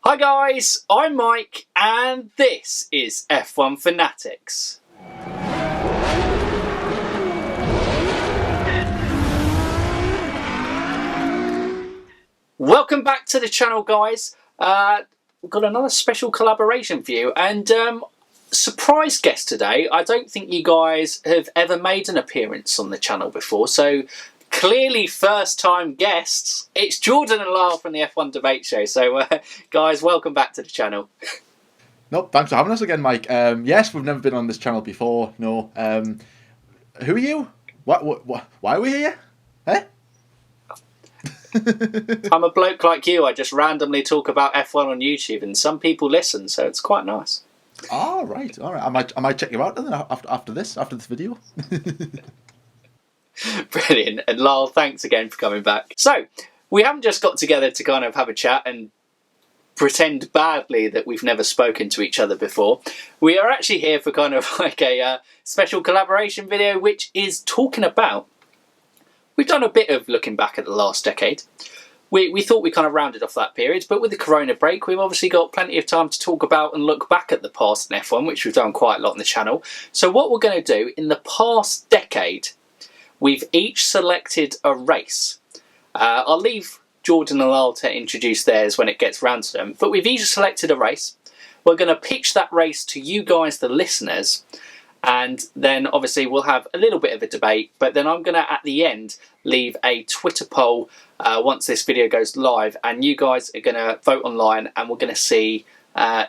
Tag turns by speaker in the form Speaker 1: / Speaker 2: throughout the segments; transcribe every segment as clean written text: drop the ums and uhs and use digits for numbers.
Speaker 1: Hi guys, I'm Mike and this is F1 Fanatics. Welcome back to the channel guys. We've got another special collaboration for you and surprise guest today. I don't think you guys have ever made an appearance on the channel before, so clearly first time guests. It's Jordan and Lyle from the F1 Debate Show. So guys, welcome back to the channel.
Speaker 2: No, thanks for having us again, Mike. Yes, we've never been on this channel before. No. Who are you? Why are we here? Eh?
Speaker 1: I'm a bloke like you. I just randomly talk about F1 on YouTube and some people listen, so it's quite nice.
Speaker 2: Oh, right. All right. I might check you out then after this video.
Speaker 1: Brilliant. And Lyle, thanks again for coming back. So, we haven't just got together to kind of have a chat and pretend badly that we've never spoken to each other before. We are actually here for kind of like a special collaboration video, which is talking about... We've done a bit of looking back at the last decade. We thought we kind of rounded off that period, but with the Corona break, we've obviously got plenty of time to talk about and look back at the past in F1, which we've done quite a lot on the channel. So what we're going to do, in the past decade, we've each selected a race. I'll leave Jordan and Lyle to introduce theirs when it gets round to them, but we've each selected a race. We're going to pitch that race to you guys, the listeners, and then obviously we'll have a little bit of a debate, but then I'm going to, at the end, leave a Twitter poll once this video goes live, and you guys are going to vote online, and we're going to see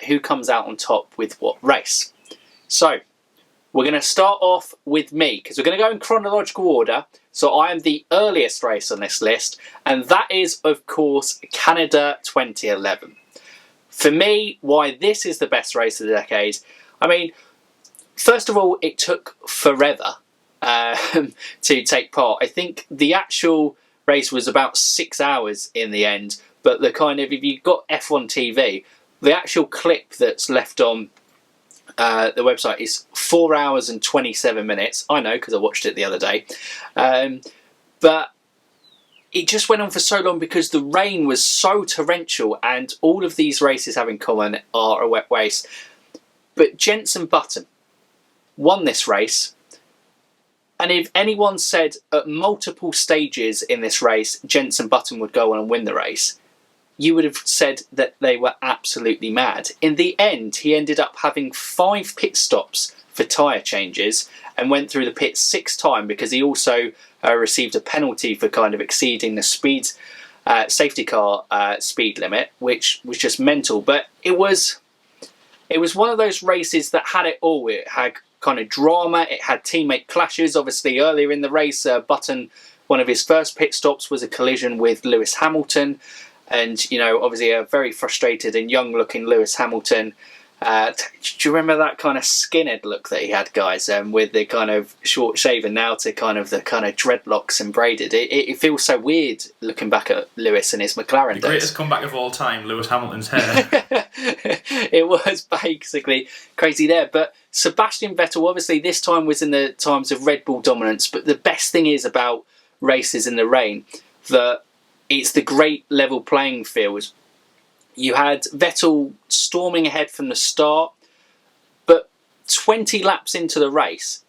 Speaker 1: who comes out on top with what race. So, we're going to start off with me, because we're going to go in chronological order. So I am the earliest race on this list, and that is, of course, Canada 2011. For me, why this is the best race of the decade, I mean, first of all, it took forever to take part. I think the actual race was about 6 hours in the end, but the kind of, if you've got F1 TV, the actual clip that's left on the website is 4 hours and 27 minutes. I know because I watched it the other day. But it just went on for so long because the rain was so torrential, and all of these races have in common are a wet race. But Jenson Button won this race, and if anyone said at multiple stages in this race Jenson Button would go on and win the race, you would have said that they were absolutely mad. In the end, he ended up having 5 pit stops for tyre changes and went through the pit 6 times because he also received a penalty for kind of exceeding the safety car speed limit, which was just mental. But it was one of those races that had it all. It had kind of drama, it had teammate clashes. Obviously, earlier in the race, Button, one of his first pit stops was a collision with Lewis Hamilton. And, you know, obviously a very frustrated and young-looking Lewis Hamilton. Do you remember that kind of skinhead look that he had, guys? With the kind of short shaven now to kind of the kind of dreadlocks and braided. It feels so weird looking back at Lewis and his McLaren days.
Speaker 3: The greatest comeback of all time, Lewis Hamilton's hair.
Speaker 1: It was basically crazy there. But Sebastian Vettel, obviously this time was in the times of Red Bull dominance. But the best thing is about races in the rain that it's the great level playing field. You had Vettel storming ahead from the start, but 20 laps into the race,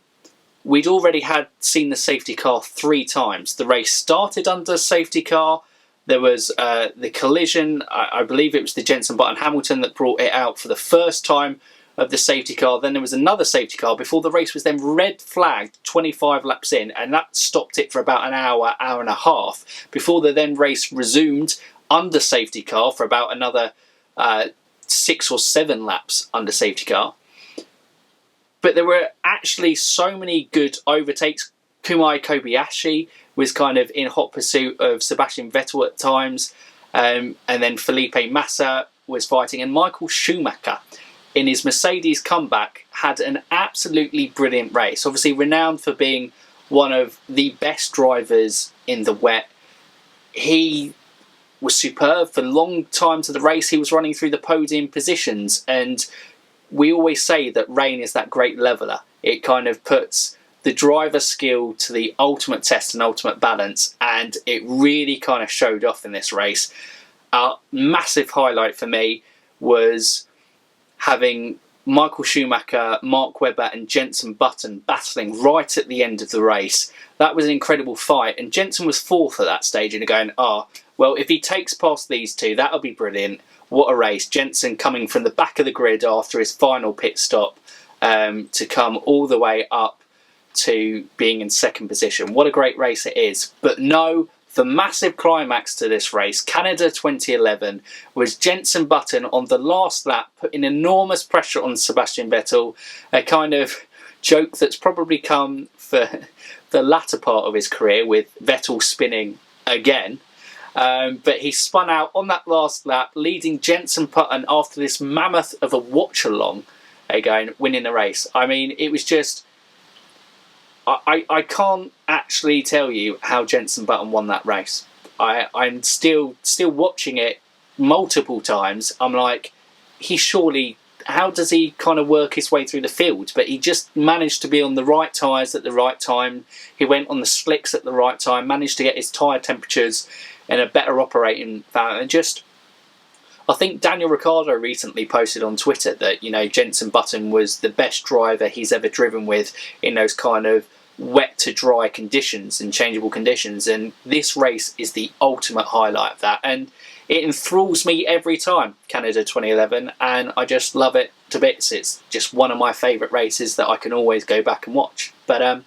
Speaker 1: we'd already seen the safety car 3 times. The race started under safety car. There was the collision. I believe it was the Jenson Button Hamilton that brought it out for the first time of the safety car. Then there was another safety car before the race was then red flagged 25 laps in, and that stopped it for about an hour and a half before the then race resumed under safety car for about another 6 or 7 laps under safety car. But there were actually so many good overtakes. Kumai Kobayashi was kind of in hot pursuit of Sebastian Vettel at times, and then Felipe Massa was fighting, and Michael Schumacher in his Mercedes comeback had an absolutely brilliant race. Obviously renowned for being one of the best drivers in the wet. He was superb for long times of the race. He was running through the podium positions, and we always say that rain is that great leveller. It kind of puts the driver skill to the ultimate test and ultimate balance, and it really kind of showed off in this race. Massive highlight for me was having Michael Schumacher, Mark Webber and Jenson Button battling right at the end of the race. That was an incredible fight, and Jenson was fourth at that stage, and going, well, if he takes past these two, that'll be brilliant. What a race. Jenson coming from the back of the grid after his final pit stop to come all the way up to being in second position. What a great race it is. But no, the massive climax to this race, Canada 2011, was Jenson Button on the last lap putting enormous pressure on Sebastian Vettel, a kind of joke that's probably come for the latter part of his career with Vettel spinning again. But he spun out on that last lap, leading Jenson Button after this mammoth of a watch-along, again, winning the race. I mean, it was just... I can't actually tell you how Jenson Button won that race. I'm still watching it multiple times. I'm like, how does he kind of work his way through the field? But he just managed to be on the right tyres at the right time. He went on the slicks at the right time, managed to get his tyre temperatures in a better operating value. And I think Daniel Ricciardo recently posted on Twitter that, Jenson Button was the best driver he's ever driven with in those kind of wet to dry conditions and changeable conditions, and this race is the ultimate highlight of that, and it enthralls me every time, Canada 2011, and I just love it to bits. It's just one of my favourite races that I can always go back and watch. But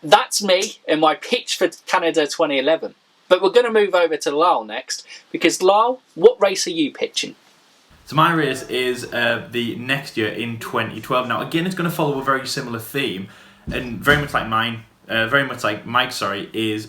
Speaker 1: that's me and my pitch for Canada 2011. But we're going to move over to Lyle next, because Lyle, what race are you pitching?
Speaker 3: So my race is the next year in 2012. Now again, it's going to follow a very similar theme, and very much like mine, very much like Mike's,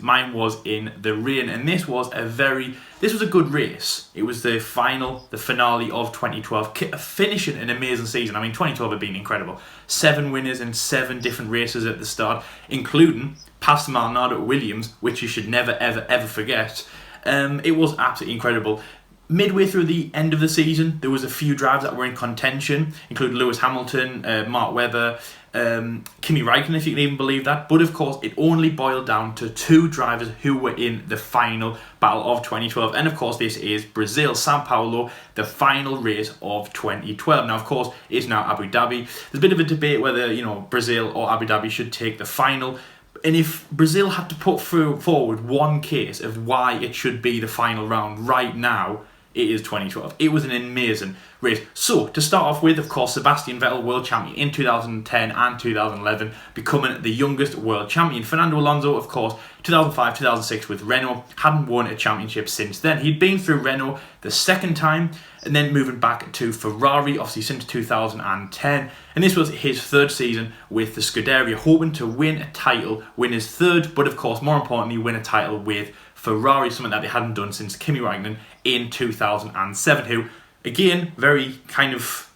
Speaker 3: mine was in the rain, and this was a good race. It was the finale of 2012, finishing an amazing season. I mean, 2012 had been incredible. 7 winners and 7 different races at the start, including Pastor Maldonado at Williams, which you should never, ever, ever forget. It was absolutely incredible. Midway through the end of the season, there was a few drivers that were in contention, including Lewis Hamilton, Mark Webber, Kimi Räikkönen, if you can even believe that. But of course, it only boiled down to 2 drivers who were in the final battle of 2012. And of course, this is Brazil, São Paulo, the final race of 2012. Now, of course, it's now Abu Dhabi. There's a bit of a debate whether, Brazil or Abu Dhabi should take the final. And if Brazil had to put forward one case of why it should be the final round right now, it is 2012. It was an amazing race. So, to start off with, of course, Sebastian Vettel, world champion in 2010 and 2011, becoming the youngest world champion. Fernando Alonso, of course, 2005, 2006 with Renault, hadn't won a championship since then. He'd been through Renault the second time, and then moving back to Ferrari, obviously since 2010. And this was his 3rd season with the Scuderia, hoping to win a title, win his 3rd, but of course, more importantly, win a title with Ferrari, something that they hadn't done since Kimi Räikkönen in 2007, who, again, very kind of,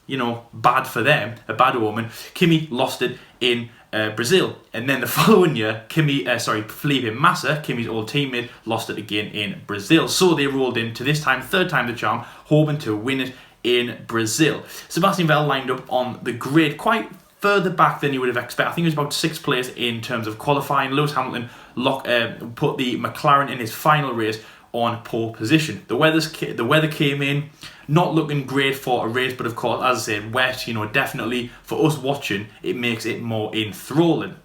Speaker 3: bad for them, a bad omen. Kimi lost it in Brazil. And then the following year, Felipe Massa, Kimi's old teammate, lost it again in Brazil. So they rolled into this time, 3rd time the charm, hoping to win it in Brazil. Sebastian Vettel lined up on the grid quite further back than you would have expected. I think it was about 6th place in terms of qualifying. Lewis Hamilton put the McLaren in his final race on pole position. The weather came in, not looking great for a race, but of course, as I said, wet, definitely for us watching, it makes it more enthralling.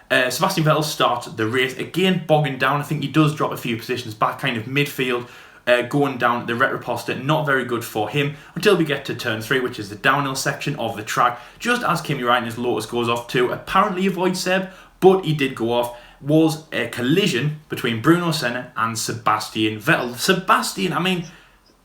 Speaker 3: Sebastian Vettel starts the race, again bogging down. I think he does drop a few positions back, kind of midfield, going down the retroposta, not very good for him, until we get to turn 3, which is the downhill section of the track, just as Kimi Räikkönen's Lotus goes off to apparently avoid Seb, but he did go off. Was a collision between Bruno Senna and Sebastian Vettel. Sebastian, I mean,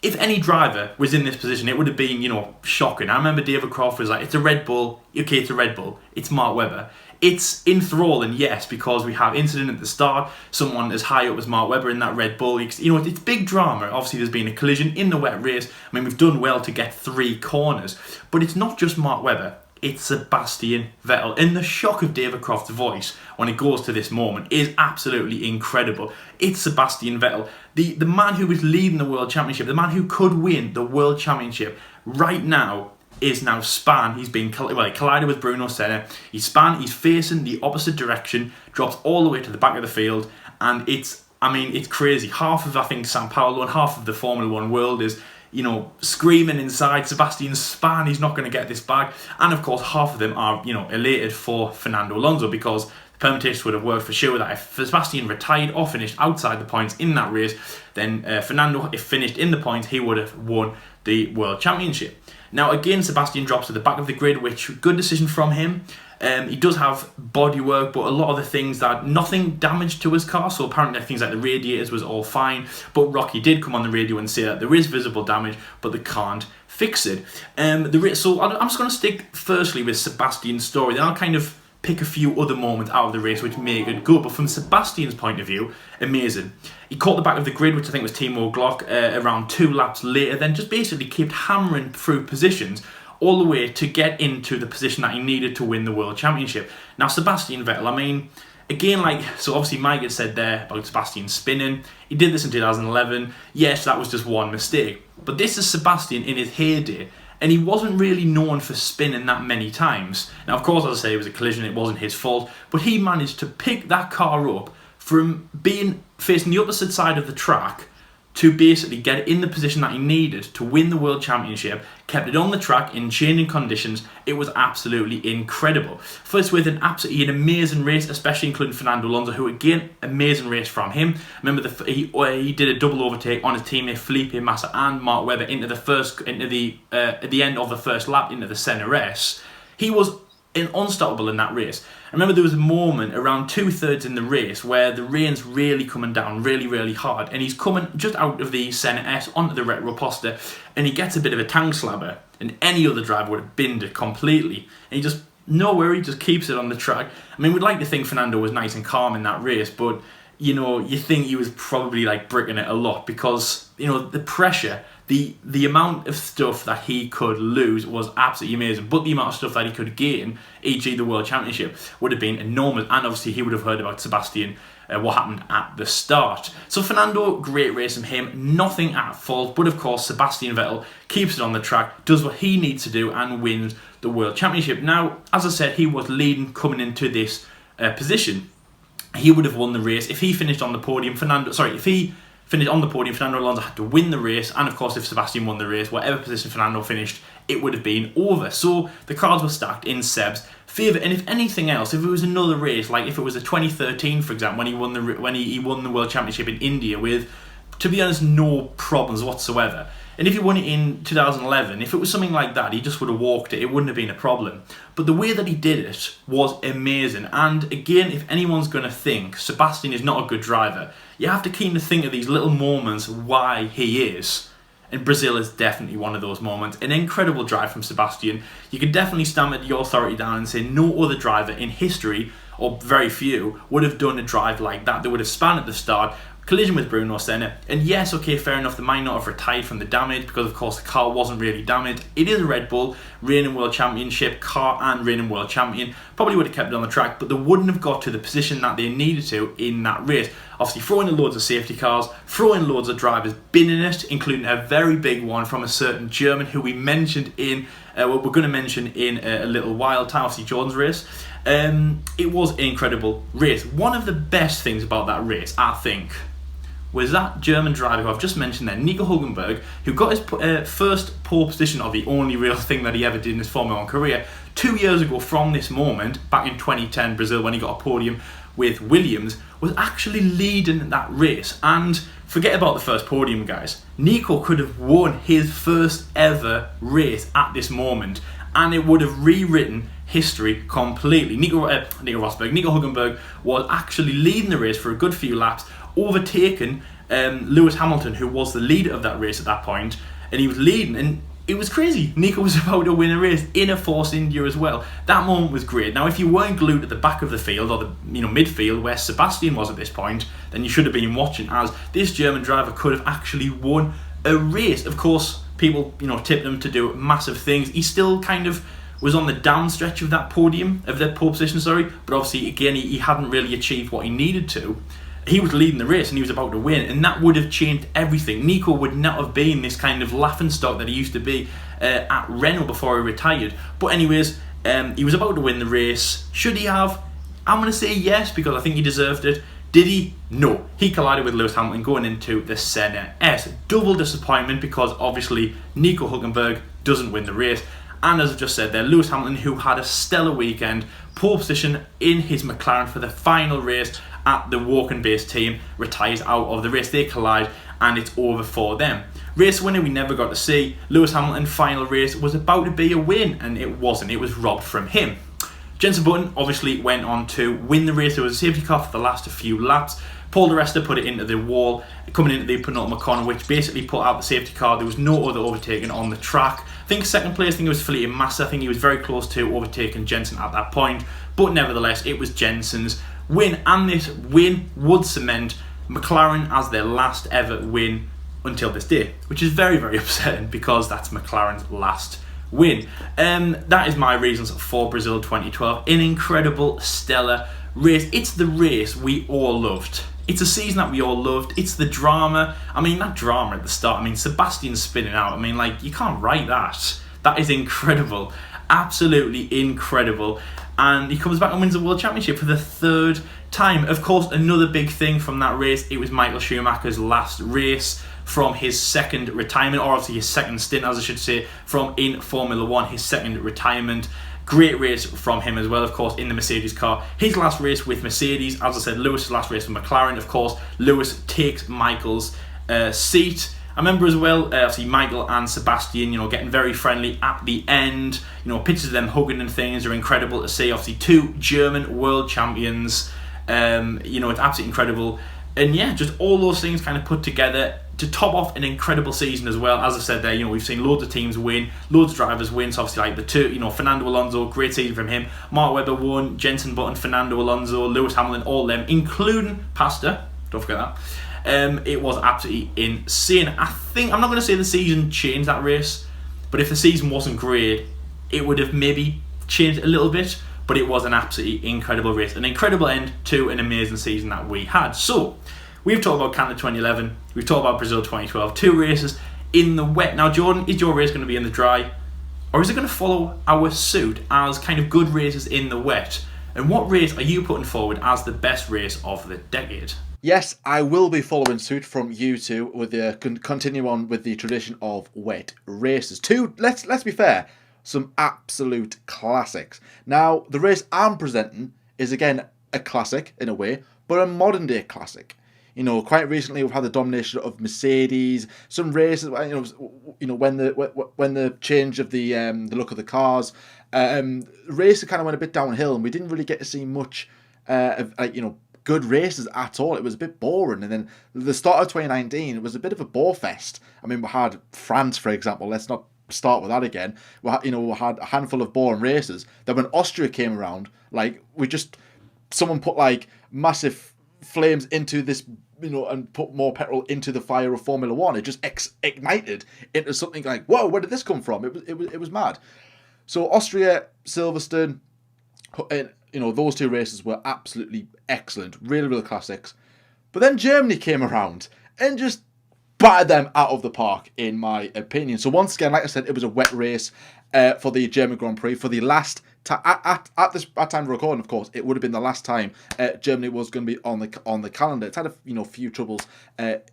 Speaker 3: if any driver was in this position, it would have been, shocking. I remember David Croft was like, it's a Red Bull. Okay, it's a Red Bull. It's Mark Webber. It's enthralling, yes, because we have incident at the start, someone as high up as Mark Webber in that Red Bull. It's big drama. Obviously, there's been a collision in the wet race. I mean, we've done well to get 3 corners. But it's not just Mark Webber. It's Sebastian Vettel. And the shock of David Croft's voice when it goes to this moment is absolutely incredible. It's Sebastian Vettel, the man who is leading the World Championship, the man who could win the World Championship right now is now spun. He's been collided with Bruno Senna. He's spun, he's facing the opposite direction, drops all the way to the back of the field, and it's crazy. Half of, I think, Sao Paulo and half of the Formula 1 world is screaming inside, Sebastian's span, he's not going to get this back. And of course, half of them are, elated for Fernando Alonso, because the permutations would have worked for sure that if Sebastian retired or finished outside the points in that race, then Fernando, if finished in the points, he would have won the World Championship. Now again, Sebastian drops to the back of the grid, which good decision from him. He does have bodywork, but a lot of the things nothing damaged to his car, so apparently things like the radiators was all fine, but Rocky did come on the radio and say that there is visible damage, but they can't fix it. So I'm just going to stick firstly with Sebastian's story, then I'll kind of pick a few other moments out of the race which make it good. But from Sebastian's point of view, amazing. He caught the back of the grid, which I think was Timo Glock, around 2 laps later, then just basically kept hammering through positions all the way to get into the position that he needed to win the World Championship. Now, Sebastian Vettel, again, so obviously Mike had said there about Sebastian spinning. He did this in 2011. Yes, that was just one mistake. But this is Sebastian in his heyday, and he wasn't really known for spinning that many times. Now, of course, as I say, it was a collision, it wasn't his fault, but he managed to pick that car up from being facing the opposite side of the track to basically get it in the position that he needed to win the World Championship, kept it on the track in changing conditions. It was absolutely incredible. First with an absolutely amazing race, especially including Fernando Alonso, who again, amazing race from him. Remember, he did a double overtake on his teammate Felipe Massa and Mark Webber at the end of the first lap into the CNRS. He was unstoppable in that race. I remember there was a moment around 2/3 in the race where the rain's really coming down really, really hard, and he's coming just out of the Senna S onto the Retro Poster, and he gets a bit of a tank slabber, and any other driver would have binned it completely. And he just, nowhere, he just keeps it on the track. We'd like to think Fernando was nice and calm in that race, but you think he was probably bricking it a lot, because the pressure, the amount of stuff that he could lose was absolutely amazing, but the amount of stuff that he could gain, e.g. the World Championship, would have been enormous. And obviously he would have heard about Sebastian, what happened at the start. So Fernando, great race from him, nothing at fault, but of course Sebastian Vettel keeps it on the track, does what he needs to do, and wins the World Championship. Now, as I said, he was leading coming into this position. He would have won the race if he finished on the podium. If he finished on the podium, Fernando Alonso had to win the race, and of course if Sebastian won the race, whatever position Fernando finished, it would have been over. So the cards were stacked in Seb's favour, and if anything else, if it was another race, like if it was a 2013, for example, when he won the World Championship in India with, to be honest, no problems whatsoever. And if he won it in 2011, if it was something like that, he just would have walked it. It wouldn't have been a problem. But the way that he did it was amazing. And again, if anyone's going to think Sebastian is not a good driver, you have to keep to think of these little moments why he is. And Brazil is definitely one of those moments. An incredible drive from Sebastian. You could definitely stamp your authority down and say no other driver in history, or very few, would have done a drive like that. They would have spun at the start, collision with Bruno Senna, and yes, okay, fair enough, they might not have retired from the damage because of course the car wasn't really damaged. It is a Red Bull, reigning World Championship car and reigning World Champion, probably would have kept it on the track, but they wouldn't have got to the position that they needed to in that race. Obviously throwing in loads of safety cars, throwing loads of drivers binning it, including a very big one from a certain German who we mentioned in, we're going to mention in a little while, obviously Jordan's race. It was an incredible race. One of the best things about that race, I think, was that German driver who I've just mentioned there, Nico Hülkenberg, who got his first pole position of the only real thing that he ever did in his Formula 1 career 2 years ago from this moment, back in 2010 Brazil when he got a podium with Williams, was actually leading that race. And forget about the first podium, guys. Nico could have won his first ever race at this moment, and it would have rewritten history completely. Nico Hülkenberg was actually leading the race for a good few laps, overtaken Lewis Hamilton, who was the leader of that race at that point, and he was leading, and it was crazy. Nico was about to win a race in a Force India as well. That moment was great. Now, if you weren't glued at the back of the field or the midfield where Sebastian was at this point, then you should have been watching, as this German driver could have actually won a race. Of course, people tipped him to do massive things. He still kind of was on the down stretch of that podium, of that pole position, but obviously again he hadn't really achieved what he needed to. He was leading the race and he was about to win, and that would have changed everything. Nico would not have been this kind of laughingstock that he used to be at Renault before he retired. But anyways, he was about to win the race. Should he have? I'm going to say yes, because I think he deserved it. Did he? No. He collided with Lewis Hamilton going into the Senna S. Double disappointment because obviously Nico Hülkenberg doesn't win the race. And as I've just said there, Lewis Hamilton, who had a stellar weekend, pole position in his McLaren for the final race at the Woking-based team, retires out of the race. They collide and it's over for them. Race winner we never got to see. Lewis Hamilton, final race, was about to be a win and it wasn't. It was robbed from him. Jenson Button obviously went on to win the race. There was a safety car for the last few laps. Paul di Resta put it into the wall, coming into the penultimate corner, which basically put out the safety car. There was no other overtaking on the track. I think second place, I think it was Felipe Massa. I think he was very close to overtaking Jenson at that point. But nevertheless, it was Jenson's win. And this win would cement McLaren as their last ever win until this day. Which is very, very upsetting because that's McLaren's last win. That is my reasons for Brazil 2012. An incredible, stellar race. It's the race we all loved. It's a season that we all loved. It's the drama. I mean, that drama at the start. I mean, Sebastian spinning out. I mean, like, you can't write that. That is incredible. Absolutely incredible. And he comes back and wins the World Championship for the third time. Of course, another big thing from that race, it was Michael Schumacher's last race from his second retirement, or obviously his second stint, as I should say, from in Formula One, his second retirement. Great race from him as well, of course, in the Mercedes car. His last race with Mercedes, as I said, Lewis' last race with McLaren. Of course, Lewis takes Michael's seat. I remember as well, obviously Michael and Sebastian, getting very friendly at the end. Pictures of them hugging and things are incredible to see. Obviously, two German world champions. It's absolutely incredible. And yeah, just all those things kind of put together to top off an incredible season as well. As I said there, we've seen loads of teams win, loads of drivers win. So obviously like the two, Fernando Alonso, great season from him. Mark Webber won, Jenson Button, Fernando Alonso, Lewis Hamilton, all them, including Pastor. Don't forget that. It was absolutely insane. I'm not going to say the season changed that race, but if the season wasn't great, it would have maybe changed a little bit. But it was an absolutely incredible race, an incredible end to an amazing season that we had. So, we've talked about Canada 2011, we've talked about Brazil 2012, two races in the wet. Now, Jordan, is your race going to be in the dry? Or is it going to follow our suit as kind of good races in the wet? And what race are you putting forward as the best race of the decade?
Speaker 2: Yes, I will be following suit from you two with the continue on with the tradition of wet races. Two, let's be fair, some absolute classics. Now, the race I'm presenting is again a classic in a way, but a modern day classic. Quite recently we've had the domination of Mercedes. Some races, when the change of the look of the cars, races kind of went a bit downhill, and we didn't really get to see much of good races at all. It was a bit boring. And then the start of 2019, it was a bit of a bore fest. I mean, we had France, for example. Let's not start with that again. We had a handful of boring races. Then when Austria came around, someone put massive flames into this, and put more petrol into the fire of Formula One. It just ignited into something like, whoa, where did this come from? It was mad. So Austria, Silverstone, those two races were absolutely excellent, really, really classics. But then Germany came around and just battered them out of the park, in my opinion. So once again, like I said, it was a wet race for the German Grand Prix. For the last at this time of recording, of course, it would have been the last time Germany was going to be on the calendar. It's had a few troubles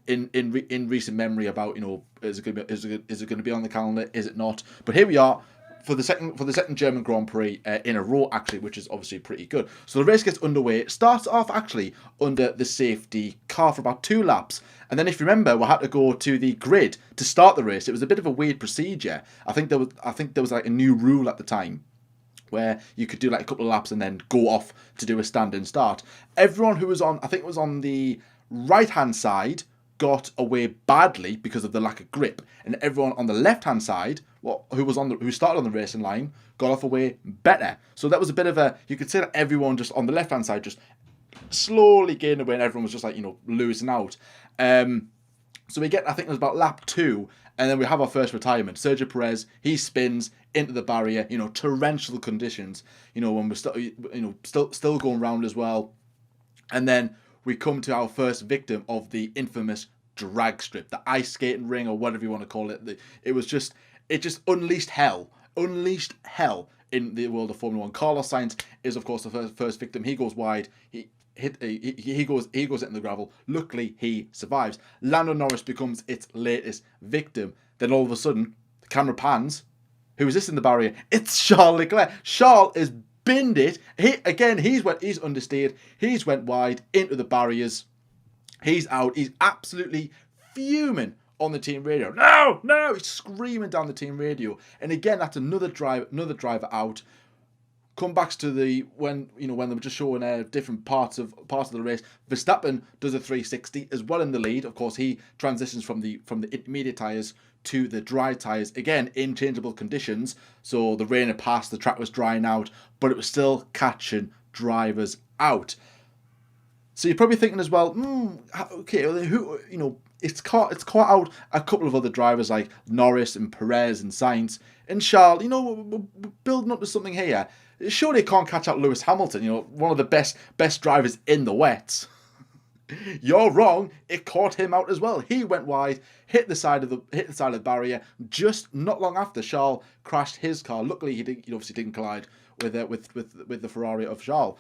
Speaker 2: in recent memory about is it going to be on the calendar? Is it not? But here we are. For the second German Grand Prix in a row, actually, which is obviously pretty good. So the race gets underway. It starts off actually under the safety car for about 2 laps, and then if you remember, we had to go to the grid to start the race. It was a bit of a weird procedure. I think there was like a new rule at the time where you could do like a couple of laps and then go off to do a stand-in start. Everyone who was on, I think it was on the right-hand side, got away badly because of the lack of grip, and everyone on the left-hand side, who started on the racing line, got off away better. So that was a bit of you could say that everyone just on the left-hand side just slowly gained away, and everyone was just losing out. So we get, I think it was about lap 2, and then we have our first retirement. Sergio Perez, he spins into the barrier, torrential conditions, when we're still going round as well. And then we come to our first victim of the infamous drag strip, the ice skating ring, or whatever you want to call it. It just unleashed hell in the world of Formula One. Carlos Sainz is, of course, the first victim. He goes wide. he goes into the gravel. Luckily, he survives. Lando Norris becomes its latest victim. Then all of a sudden, the camera pans. Who is this in the barrier? It's Charles Leclerc. Charles is binned it. He's understeered. He's went wide into the barriers. He's out. He's absolutely fuming on the team radio. No! He's screaming down the team radio. And again, that's another driver out. Come back to when they were just showing different parts of the race. Verstappen does a 360 as well in the lead. Of course, he transitions from the intermediate tyres to the dry tyres. Again, in changeable conditions. So the rain had passed, the track was drying out, but it was still catching drivers out. So you're probably thinking as well, okay, who it's caught out a couple of other drivers like Norris and Perez and Sainz and Charles. We're building up to something here. Surely it can't catch out Lewis Hamilton, one of the best drivers in the wets. You're wrong. It caught him out as well. He went wide, hit the side of the barrier. Just not long after, Charles crashed his car. Luckily, he obviously didn't collide with the Ferrari of Charles.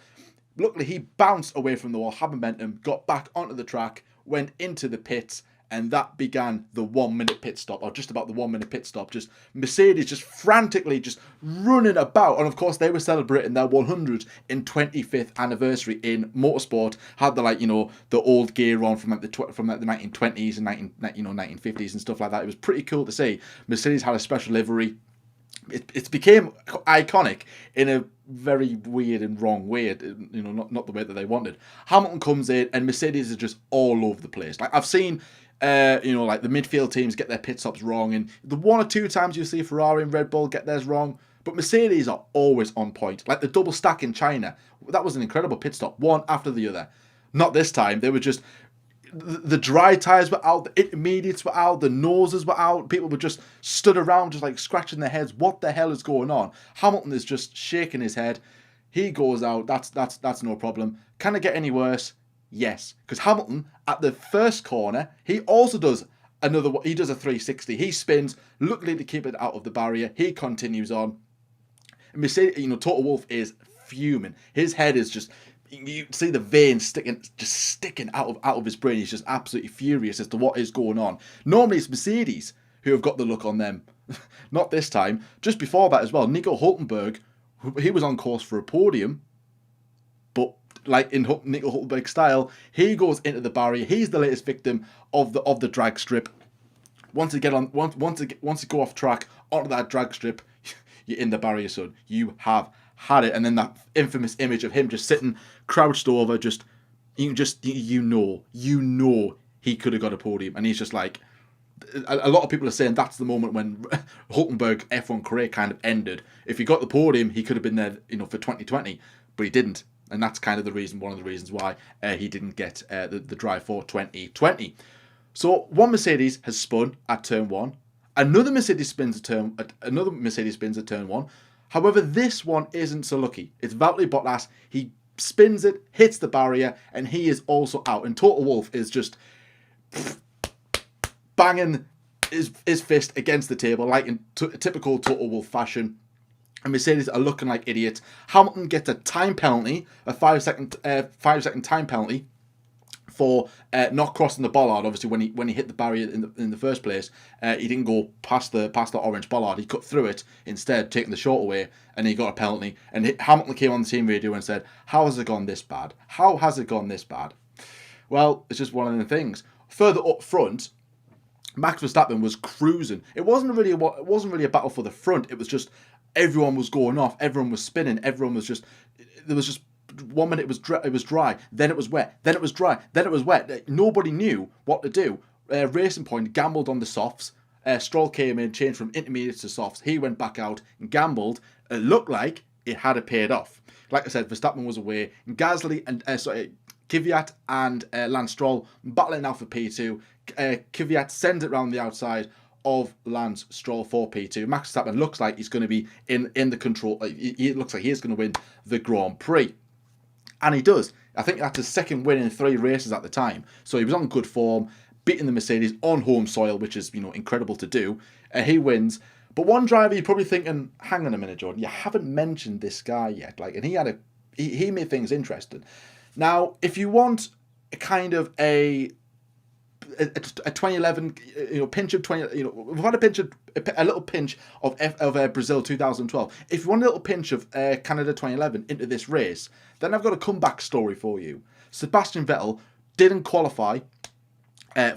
Speaker 2: Luckily, he bounced away from the wall, had momentum, got back onto the track, went into the pits, and that began the 1 minute pit stop, or just about the 1 minute pit stop. Just Mercedes just frantically just running about. And of course, they were celebrating their 125th anniversary in motorsport. Had the old gear on from the 1920s and 1950s and stuff like that. It was pretty cool to see. Mercedes had a special livery. It became iconic in a very weird and wrong way, not the way that they wanted. Hamilton comes in and Mercedes is just all over the place. Like I've seen, the midfield teams get their pit stops wrong, and the one or two times you see Ferrari and Red Bull get theirs wrong, but Mercedes are always on point. Like the double stack in China, that was an incredible pit stop, one after the other. Not this time. They were just... The dry tyres were out, the intermediates were out, the noses were out. People were just stood around, just like scratching their heads. What the hell is going on? Hamilton is just shaking his head. He goes out. That's no problem. Can it get any worse? Yes, because Hamilton at the first corner, he also does another. He does a 360. He spins, luckily to keep it out of the barrier. He continues on. And Mercedes, Toto Wolff is fuming. His head is just. You see the veins sticking out of his brain. He's just absolutely furious as to what is going on. Normally it's Mercedes who have got the look on them. Not this time. Just before that as well, Nico Hülkenberg, he was on course for a podium, but like in Nico Hülkenberg style, he goes into the barrier. He's the latest victim of the drag strip. Once you go off track onto that drag strip, you're in the barrier, son. You have had it. And then that infamous image of him just sitting crouched over, he could have got a podium. And he's just like, a lot of people are saying that's the moment when Hülkenberg F1 career kind of ended. If he got the podium, he could have been there, for 2020, but he didn't. And that's kind of one of the reasons why he didn't get the drive for 2020. So one Mercedes has spun at turn 1. Another Mercedes spins at turn 1. However, this one isn't so lucky. It's Valtteri Bottas. He spins it, hits the barrier, and he is also out. And Toto Wolff is just banging his fist against the table, like in typical Toto Wolff fashion. And Mercedes are looking like idiots. Hamilton gets a time penalty, a 5 second time penalty for not crossing the bollard. Obviously, when he hit the barrier in the first place, he didn't go past the orange bollard. He cut through it instead, taking the short away, and he got a penalty. And Hamilton came on the team radio and said, "How has it gone this bad? How has it gone this bad?" Well, it's just one of the things. Further up front, Max Verstappen was cruising. It wasn't really a battle for the front. It was just everyone was going off. Everyone was spinning. Everyone was just. There was just. 1 minute it was dry, then it was wet, then it was dry, then it was wet. Nobody knew what to do. Racing Point gambled on the softs. Stroll came in, changed from intermediates to softs. He went back out and gambled. It looked like it had paid off. Like I said, Verstappen was away. Gasly and Kvyat and Lance Stroll battling now for P2. Kvyat sends it round the outside of Lance Stroll for P2. Max Verstappen looks like he's going to be in the control. It looks like he's going to win the Grand Prix. And he does. I think that's his second win in 3 races at the time. So he was on good form, beating the Mercedes on home soil, which is incredible to do. He wins. But one driver, you're probably thinking, hang on a minute, Jordan, you haven't mentioned this guy yet. And he made things interesting. Now, if you want a kind of a 2011, pinch of 20, we've had a little pinch of Brazil 2012. If you want a little pinch of Canada 2011 into this race, then I've got a comeback story for you. Sebastian Vettel didn't qualify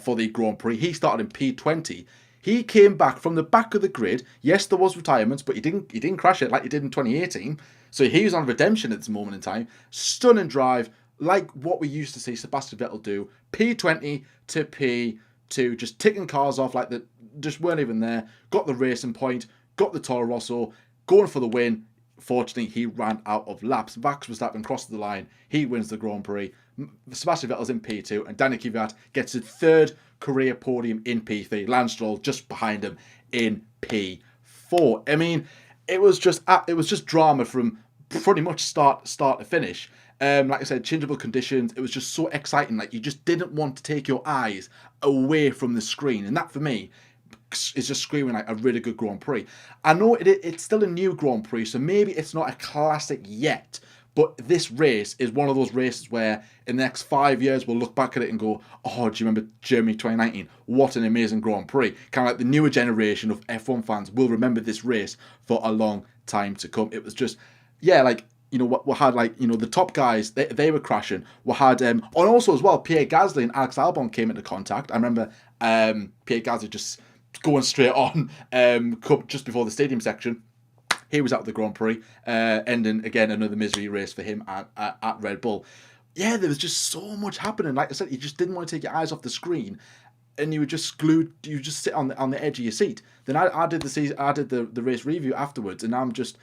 Speaker 2: for the Grand Prix. He started in P20. He came back from the back of the grid. Yes, there was retirements, but he didn't crash it like he did in 2018. So he was on redemption at this moment in time. Stunning drive, like what we used to see Sebastian Vettel do. P20 to P2, just ticking cars off like that, just weren't even there. Got the racing point, got the Toro Rosso, going for the win. Fortunately, he ran out of laps. Max Verstappen crosses the line. He wins the Grand Prix. Sebastian Vettel's in P2, and Danny Kvyat gets his third career podium in P3. Lance Stroll just behind him in P4. I mean, it was just drama from pretty much start to finish. Like I said, changeable conditions. It was just so exciting. Like, you just didn't want to take your eyes away from the screen, and that for me is just screaming like a really good Grand Prix. I know it's still a new Grand Prix, so maybe it's not a classic yet. But this race is one of those races where in the next 5 years we'll look back at it and go, oh, do you remember Germany 2019? What an amazing Grand Prix. Kind of like the newer generation of F1 fans will remember this race for a long time to come. It was just, yeah, like, we had like, the top guys, they were crashing. We had, and also as well, Pierre Gasly and Alex Albon came into contact. I remember Pierre Gasly just going straight on just before the stadium section. He was out of the Grand Prix, ending, again, another misery race for him at Red Bull. Yeah, there was just so much happening. Like I said, you just didn't want to take your eyes off the screen, and you were just glued. You just sit on the edge of your seat. Then I did the race review afterwards, and I'm just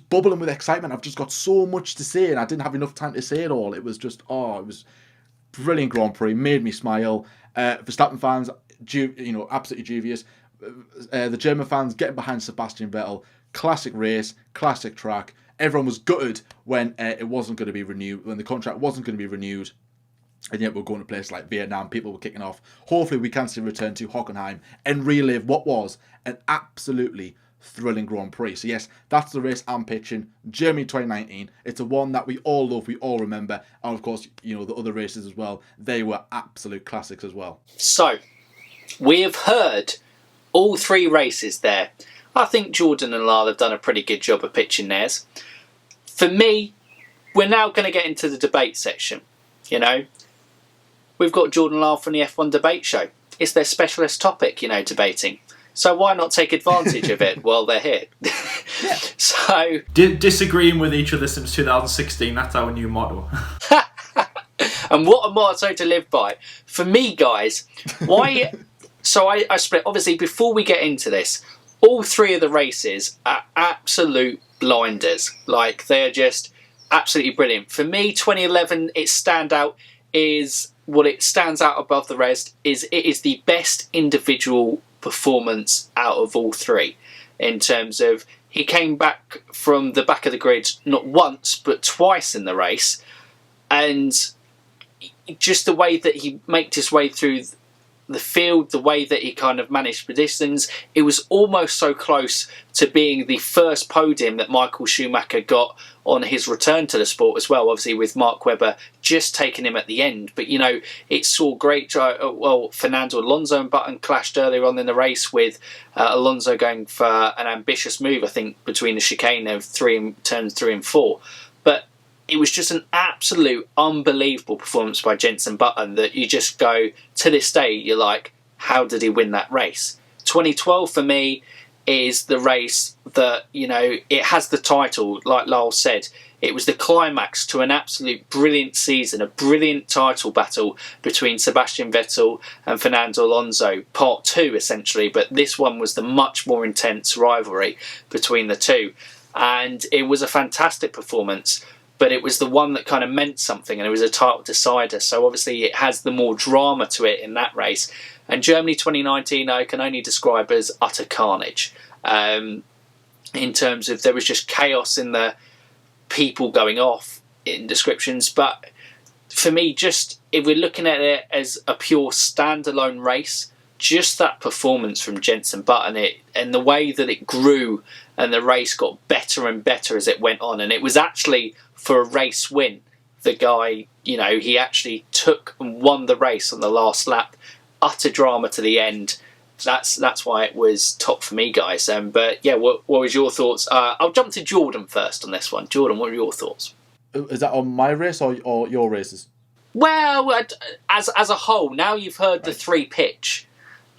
Speaker 2: bubbling with excitement. I've just got so much to say, and I didn't have enough time to say it all. It was just, it was brilliant Grand Prix. Made me smile. Verstappen fans, absolutely dubious. The German fans getting behind Sebastian Vettel. Classic race, classic track. Everyone was gutted when it wasn't going to be renewed, when the contract wasn't going to be renewed. And yet we're going to places like Vietnam. People were kicking off. Hopefully we can see a return to Hockenheim and relive what was an absolutely thrilling Grand Prix. So yes, that's the race I'm pitching. Germany 2019. It's a one that we all love, we all remember. And of course, the other races as well. They were absolute classics as well.
Speaker 1: So, we have heard all three races there. I think Jordan and Lyle have done a pretty good job of pitching theirs. For me, we're now going to get into the debate section. We've got Jordan and Lyle from the F1 debate show. It's their specialist topic, debating. So why not take advantage of it while they're here?
Speaker 2: Yeah.
Speaker 1: So
Speaker 3: disagreeing with each other since 2016, that's our new motto.
Speaker 1: And what a motto to live by. For me, guys, why... So I split, obviously, before we get into this, all three of the races are absolute blinders. Like, they're just absolutely brilliant. For me, 2011, its standout is, what it stands out above the rest is it is the best individual performance out of all three. In terms of, he came back from the back of the grid not once, but twice in the race. And just the way that he made his way through the field, the way that he kind of managed positions, it was almost so close to being the first podium that Michael Schumacher got on his return to the sport as well, obviously with Mark Webber just taking him at the end. But it saw great Fernando Alonso and Button clashed earlier on in the race, with Alonso going for an ambitious move, I think, between the chicane of turns 3 and 4. But it was just an absolute unbelievable performance by Jenson Button that you just go, to this day, you're like, how did he win that race? 2012 for me is the race that, it has the title, like Lyle said. It was the climax to an absolute brilliant season, a brilliant title battle between Sebastian Vettel and Fernando Alonso, part 2 essentially, but this one was the much more intense rivalry between the two. And it was a fantastic performance. But it was the one that kind of meant something, and it was a title decider. So obviously it has the more drama to it in that race. And Germany 2019 I can only describe as utter carnage. In terms of, there was just chaos in the people going off in descriptions. But for me, just if we're looking at it as a pure standalone race, just that performance from Jenson Button, and the way that it grew and the race got better and better as it went on. And it was actually for a race win the guy, he actually took and won the race on the last lap. Utter drama to the end. That's why it was top for me, guys. But yeah, what was your thoughts? I'll jump to Jordan first on this one. Jordan, what are your thoughts?
Speaker 2: Is that on my race or your races?
Speaker 1: Well, as a whole, now you've heard the 3 pitch,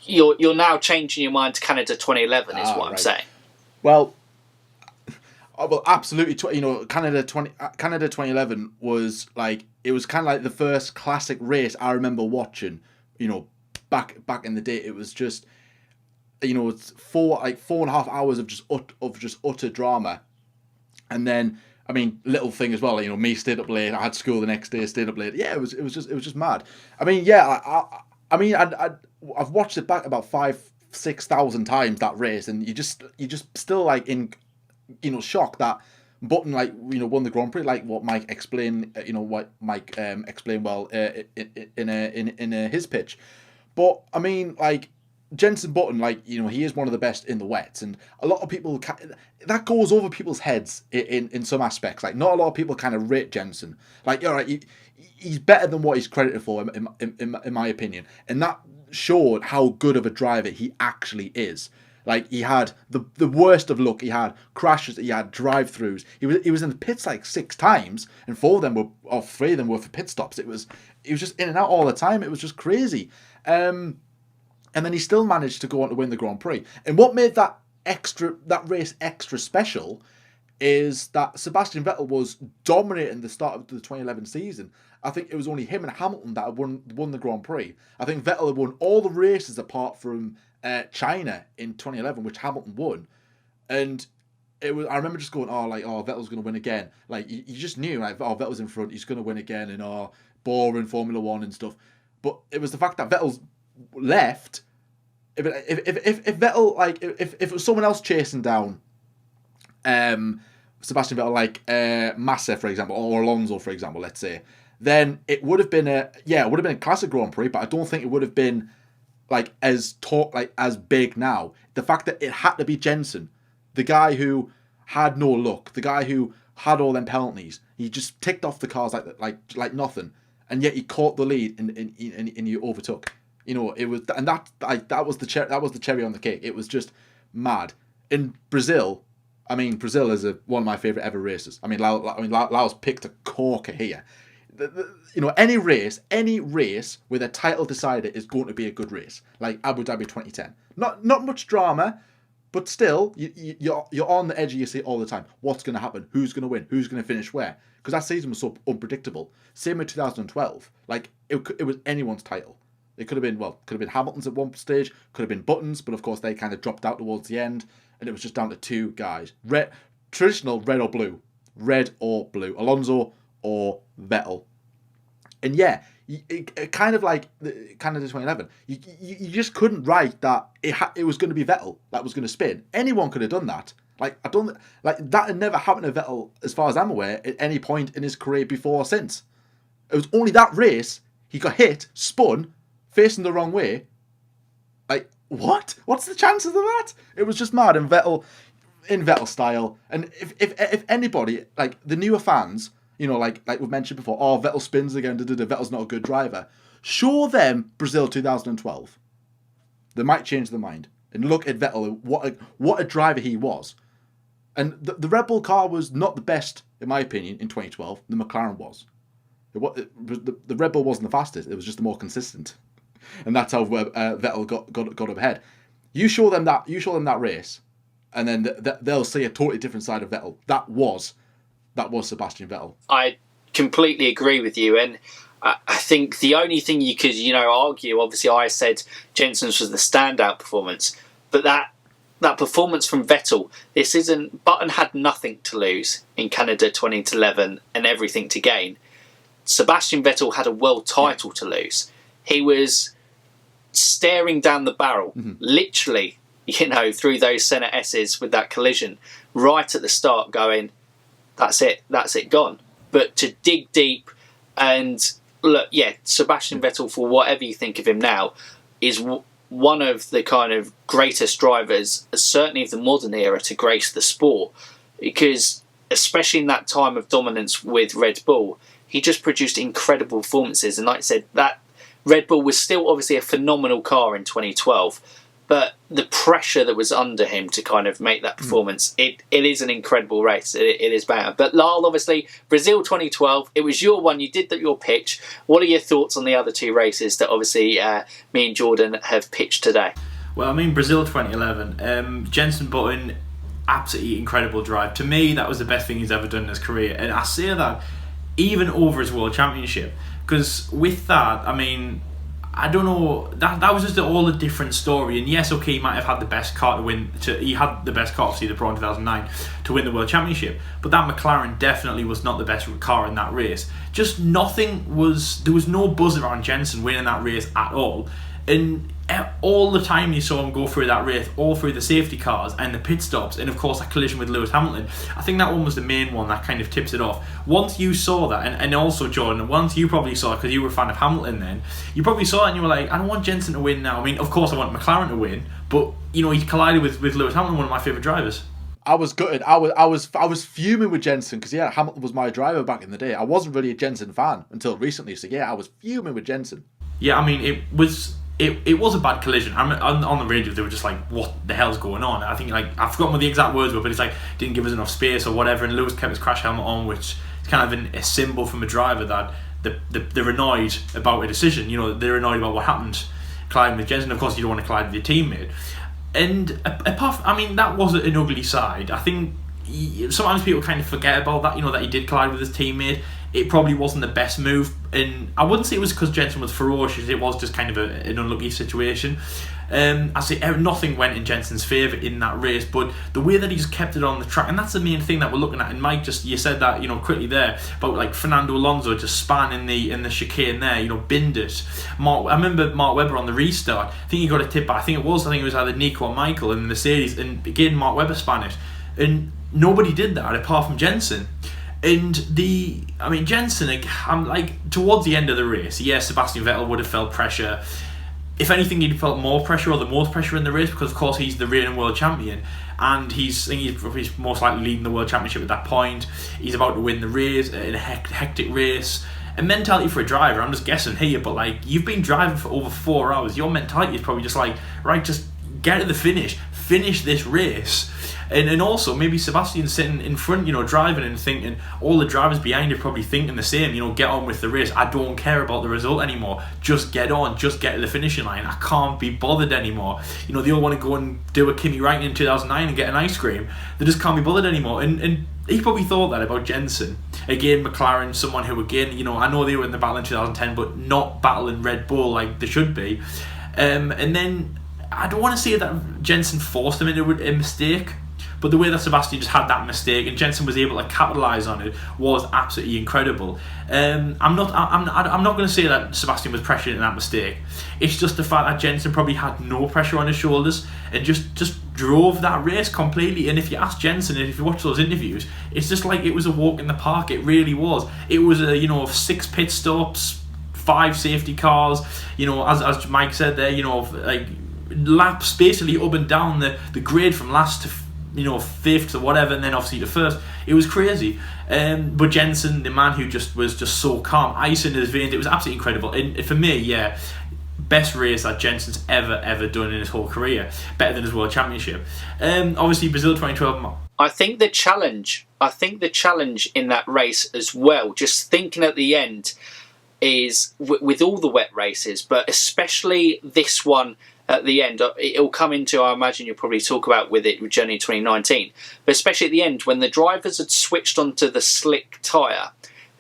Speaker 1: you're now changing your mind to Canada 2011, is what I'm saying.
Speaker 2: Well, absolutely. Canada 2011 was like, it was kind of like the first classic race I remember watching. Back in the day, it was just, it's 4.5 hours of just utter drama, and then. I mean, little thing as well. Me stayed up late. I had school the next day. Stayed up late. Yeah, it was just mad. I mean, yeah. I've watched it back about 5,000-6,000 times, that race, and you just still like in, shock that Button won the Grand Prix, like what Mike explained. Explained well in his pitch. But I mean, like, Jenson Button, he is one of the best in the wets, and a lot of people that goes over people's heads in some aspects. Like, not a lot of people kind of rate Jenson. Like, all right, he's better than what he's credited for, in my opinion, and that showed how good of a driver he actually is. Like, he had the worst of luck. He had crashes. He had drive-throughs. He was in the pits like 6 times, and 3 of them were for pit stops. He was just in and out all the time. It was just crazy. And then he still managed to go on to win the Grand Prix. And what made that race extra special is that Sebastian Vettel was dominating the start of the 2011 season. I think it was only him and Hamilton that had won the Grand Prix. I think Vettel had won all the races apart from China in 2011, which Hamilton won. And I remember just going, Vettel's going to win again. Like, you just knew, like, Vettel's in front, he's going to win again, and boring Formula 1 and stuff. But it was the fact that Vettel's left. If Vettel, like, if it was someone else chasing down Sebastian Vettel, like Massa, for example, or Alonso, for example, let's say, then it would have been a classic Grand Prix, but I don't think it would have been as big now. The fact that it had to be Jenson, the guy who had no luck, the guy who had all them penalties, he just ticked off the cars like nothing, and yet he caught the lead and he overtook. It was, and that was the cherry on the cake. It was just mad. In Brazil, Brazil is one of my favorite ever races. Laos picked a corker here. Any race with a title decider is going to be a good race. Like Abu Dhabi 2010. Not much drama, but still, you're on the edge of your seat all the time. What's going to happen? Who's going to win? Who's going to finish where? Because that season was so unpredictable. Same with 2012. Like, it was anyone's title. It could have been Hamilton's at one stage, could have been Button's, but of course they kind of dropped out towards the end, and it was just down to 2 guys. Traditional red or blue. Alonso or Vettel. And yeah, it kind of like Canada 2011. You just couldn't write that it was going to be Vettel that was going to spin. Anyone could have done that. That had never happened to Vettel, as far as I'm aware, at any point in his career before or since. It was only that race he got hit, spun, facing the wrong way. Like, what? What's the chances of that? It was just mad. And Vettel, in Vettel style. And if anybody, like the newer fans, like we've mentioned before, Vettel spins again, Vettel's not a good driver. Show them Brazil 2012. They might change their mind. And look at Vettel, what a driver he was. And the Red Bull car was not the best, in my opinion, in 2012. The McLaren was. The Red Bull wasn't the fastest. It was just the more consistent. And that's how Vettel got up ahead. You show them that race, and then they'll see a totally different side of Vettel. That was Sebastian Vettel.
Speaker 1: I completely agree with you, and I think the only thing you could argue, obviously I said Jenson's was the standout performance, but that performance from Vettel, Button had nothing to lose in Canada 2011 and everything to gain. Sebastian Vettel had a world title to lose. He was staring down the barrel, literally, through those centre S's with that collision, right at the start going, that's it, gone. But to dig deep and look, Sebastian Vettel, for whatever you think of him now, is one of the kind of greatest drivers, certainly of the modern era, to grace the sport. Because, especially in that time of dominance with Red Bull, he just produced incredible performances. And like I said, that Red Bull was still obviously a phenomenal car in 2012, but the pressure that was under him to kind of make that performance, it is an incredible race. It is better. But Lyle, obviously, Brazil 2012, it was your one. You did your pitch. What are your thoughts on the other two races that obviously me and Jordan have pitched today?
Speaker 3: Well, I mean, Brazil 2011, Jenson Button, absolutely incredible drive. To me, that was the best thing he's ever done in his career. And I say that even over his World Championship. Because with that, I mean, I don't know, that was just all a different story. And yes, okay, he might have had the best car to win. He had the best car, obviously, the Pro in 2009, to win the World Championship. But that McLaren definitely was not the best car in that race. Just there was no buzz around Jenson winning that race at all. And all the time you saw him go through that race, all through the safety cars and the pit stops, and of course that collision with Lewis Hamilton, I think that one was the main one that kind of tips it off. Once you saw that, and also Jordan, once you probably saw it because you were a fan of Hamilton then, you probably saw it and you were like, I don't want Jenson to win now. I mean, of course I want McLaren to win, but you know, he collided with Lewis Hamilton, one of my favourite drivers.
Speaker 2: I was gutted. I was fuming with Jenson because Hamilton was my driver back in the day. I wasn't really a Jenson fan until recently, so I was fuming with Jenson.
Speaker 3: Yeah, I mean, it was a bad collision. On the radio, they were just like, what the hell's going on? I think, like, I've forgotten what the exact words were, but it's like, didn't give us enough space or whatever, and Lewis kept his crash helmet on, which is kind of a symbol from a driver that they're annoyed about a decision. You know, they're annoyed about what happened colliding with Jenson. Of course, you don't want to collide with your teammate. And apart from, I mean, that was an ugly side. I think sometimes people kind of forget about that, you know, that he did collide with his teammate. It probably wasn't the best move, and I wouldn't say it was because Jenson was ferocious. It was just kind of an unlucky situation. I say nothing went in Jenson's favour in that race, but the way that he just kept it on the track, and that's the main thing that we're looking at. And Mike, you said that, you know, quickly there about like Fernando Alonso just spanning in the chicane there, you know, binned it. I remember Mark Webber on the restart. I think he got a tip back. I think it was either Nico or Michael in the Mercedes, and again Mark Webber span it, and nobody did that apart from Jenson. And Jenson, I'm like, towards the end of the race, yes, Sebastian Vettel would have felt pressure. If anything, he'd felt more pressure, or the most pressure in the race, because of course he's the reigning world champion, and he's most likely leading the world championship at that point. He's about to win the race in a hectic race. And mentality for a driver, I'm just guessing here, but like, you've been driving for over 4 hours. Your mentality is probably just like, right, just get to the finish this race. And also, maybe Sebastian's sitting in front, you know, driving and thinking, all the drivers behind are probably thinking the same, you know, get on with the race. I don't care about the result anymore. Just get on, just get to the finishing line. I can't be bothered anymore. You know, they all want to go and do a Kimi Räikkönen in 2009 and get an ice cream. They just can't be bothered anymore. And he probably thought that about Jenson. Again, McLaren, someone who, again, you know, I know they were in the battle in 2010, but not battling Red Bull like they should be. And then, I don't want to say that Jenson forced him into a mistake, but the way that Sebastian just had that mistake and Jenson was able to capitalise on it was absolutely incredible. I'm not going to say that Sebastian was pressured in that mistake. It's just the fact that Jenson probably had no pressure on his shoulders and just drove that race completely. And if you ask Jenson, and if you watch those interviews, it's just like it was a walk in the park. It really was. It was 6 pit stops, 5 safety cars. You know, as Mike said there, you know, like laps basically up and down the grid from last to 5th or whatever, and then obviously to 1st. It was crazy. But Jenson, the man who was just so calm, ice in his veins, it was absolutely incredible. And for me, best race that Jenson's ever done in his whole career. Better than his World Championship. Obviously Brazil 2012.
Speaker 1: I think the challenge in that race as well, just thinking at the end, is with all the wet races, but especially this one at the end, it'll come into, I imagine you'll probably talk about with Journey 2019, but especially at the end when the drivers had switched onto the slick tyre,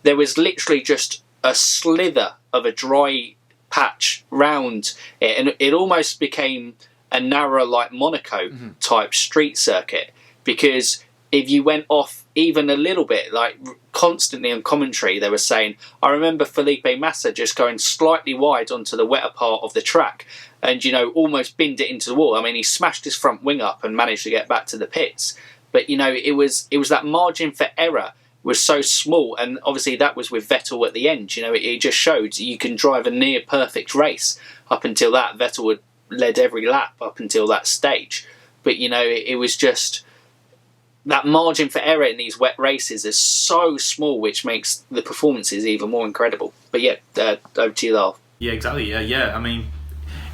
Speaker 1: there was literally just a slither of a dry patch round it, and it almost became a narrow, like Monaco type street circuit, because if you went off even a little bit, like constantly on commentary they were saying, I remember Felipe Massa just going slightly wide onto the wetter part of the track and, you know, almost binned it into the wall. I mean, he smashed his front wing up and managed to get back to the pits, but you know, it was that margin for error was so small, and obviously that was with Vettel at the end. You know, it just showed you can drive a near perfect race. Up until that, Vettel had led every lap up until that stage, but you know, it was just that margin for error in these wet races is so small, which makes the performances even more incredible. But yeah, over to you, Lyle.
Speaker 3: Yeah, exactly. Yeah. I mean,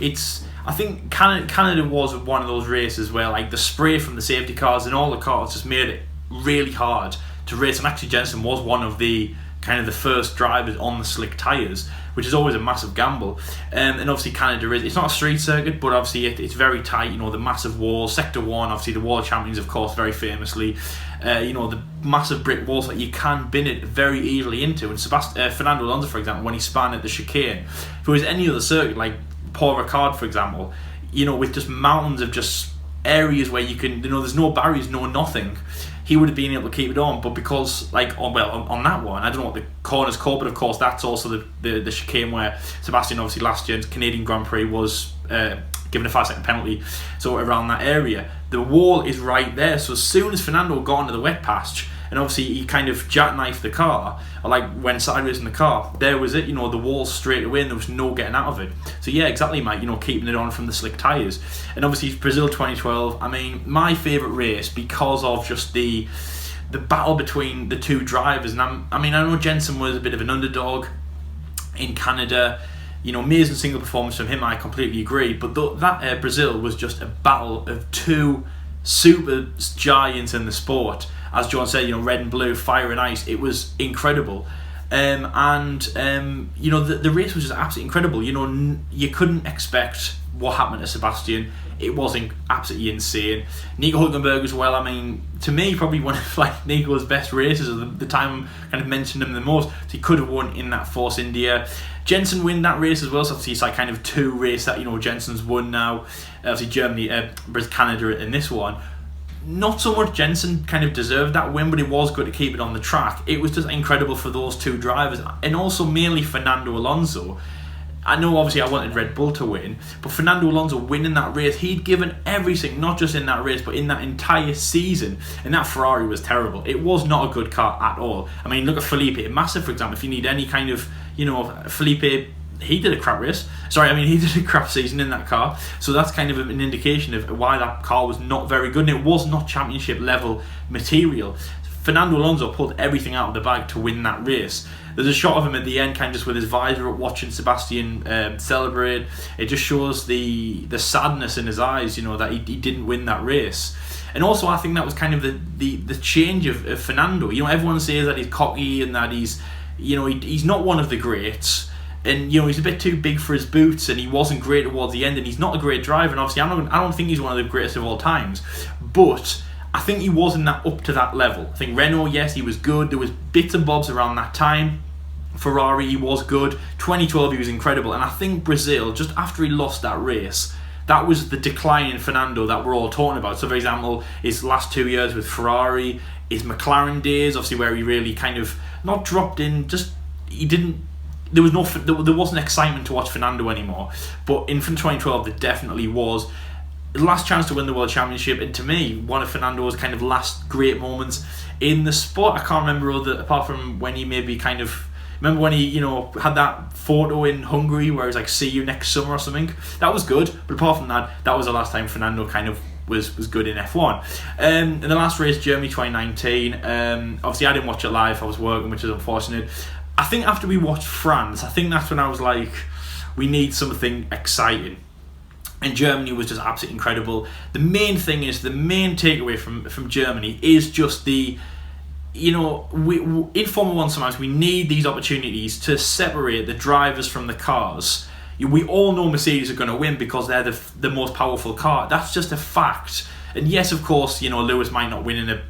Speaker 3: I think Canada was one of those races where like the spray from the safety cars and all the cars just made it really hard to race. And actually, Jenson was one of the kind of the first drivers on the slick tyres, which is always a massive gamble. And obviously Canada it's not a street circuit, but obviously it's very tight, the massive walls. Sector 1, obviously the world champions, of course, very famously, the massive brick walls that you can bin it very easily into. And Fernando Alonso, for example, when he spun at the chicane, if it was any other circuit, like Paul Ricard, for example, with just mountains of just areas where you can, there's no barriers, no nothing, he would have been able to keep it on. But because, on that one, I don't know what the corner's called, but of course that's also the chicane where Sebastian, obviously last year's Canadian Grand Prix, was given a 5-second penalty. So around that area, the wall is right there. So as soon as Fernando got into the wet patch, and obviously he kind of jackknifed the car, or went sideways in the car, there was it, the wall straight away, and there was no getting out of it. So yeah, exactly, Mike, keeping it on from the slick tyres. And obviously Brazil 2012, I mean, my favourite race because of just the battle between the two drivers. And I know Jenson was a bit of an underdog in Canada, amazing single performance from him, I completely agree, but that Brazil was just a battle of two super giants in the sport. As John said, red and blue, fire and ice. It was incredible. The race was just absolutely incredible. You couldn't expect what happened to Sebastian. It was absolutely insane. Nico Hülkenberg as well. I mean, to me, probably one of Nico's best races of the time. Kind of mentioned him the most. So he could have won in that Force India. Jenson win that race as well. So obviously it's kind of two races that Jenson's won now. Obviously Germany, Canada in this one. Not so much Jenson kind of deserved that win, but it was good to keep it on the track. It was just incredible for those two drivers, and also mainly Fernando Alonso. I know obviously I wanted Red Bull to win, but Fernando Alonso winning that race, he'd given everything, not just in that race, but in that entire season. And that Ferrari was terrible. It was not a good car at all. I mean, look at Felipe Massa, for example. If you need any kind of, Felipe, he did a crap race. He did a crap season in that car. So that's kind of an indication of why that car was not very good. And it was not championship level material. Fernando Alonso pulled everything out of the bag to win that race. There's a shot of him at the end, kind of just with his visor up, watching Sebastian celebrate. It just shows the sadness in his eyes, that he didn't win that race. And also, I think that was kind of the change of Fernando. Everyone says that he's cocky and that he's not one of the greats. And he's a bit too big for his boots, and he wasn't great towards the end, and he's not a great driver. And obviously, I don't think he's one of the greatest of all times, but I think he wasn't up to that level. I think Renault, yes, he was good. There was bits and bobs around that time. Ferrari, he was good. 2012, he was incredible. And I think Brazil, just after he lost that race, that was the decline in Fernando that we're all talking about. So, for example, his last 2 years with Ferrari, his McLaren days, obviously where he really kind of not dropped in, just he didn't. There wasn't excitement to watch Fernando anymore. But in 2012, there definitely was. The last chance to win the World Championship, and to me, one of Fernando's kind of last great moments in the sport. I can't remember apart from when he maybe kind of. Remember when he, had that photo in Hungary where he was like, "See you next summer" or something? That was good, but apart from that, that was the last time Fernando kind of was good in F1. In the last race, Germany 2019, obviously I didn't watch it live, I was working, which is unfortunate. I think after we watched France, I think that's when I was like, we need something exciting. And Germany was just absolutely incredible. The main takeaway from Germany is just in Formula 1 sometimes we need these opportunities to separate the drivers from the cars. We all know Mercedes are going to win because they're the most powerful car. That's just a fact. And yes, of course, Lewis might not win in a,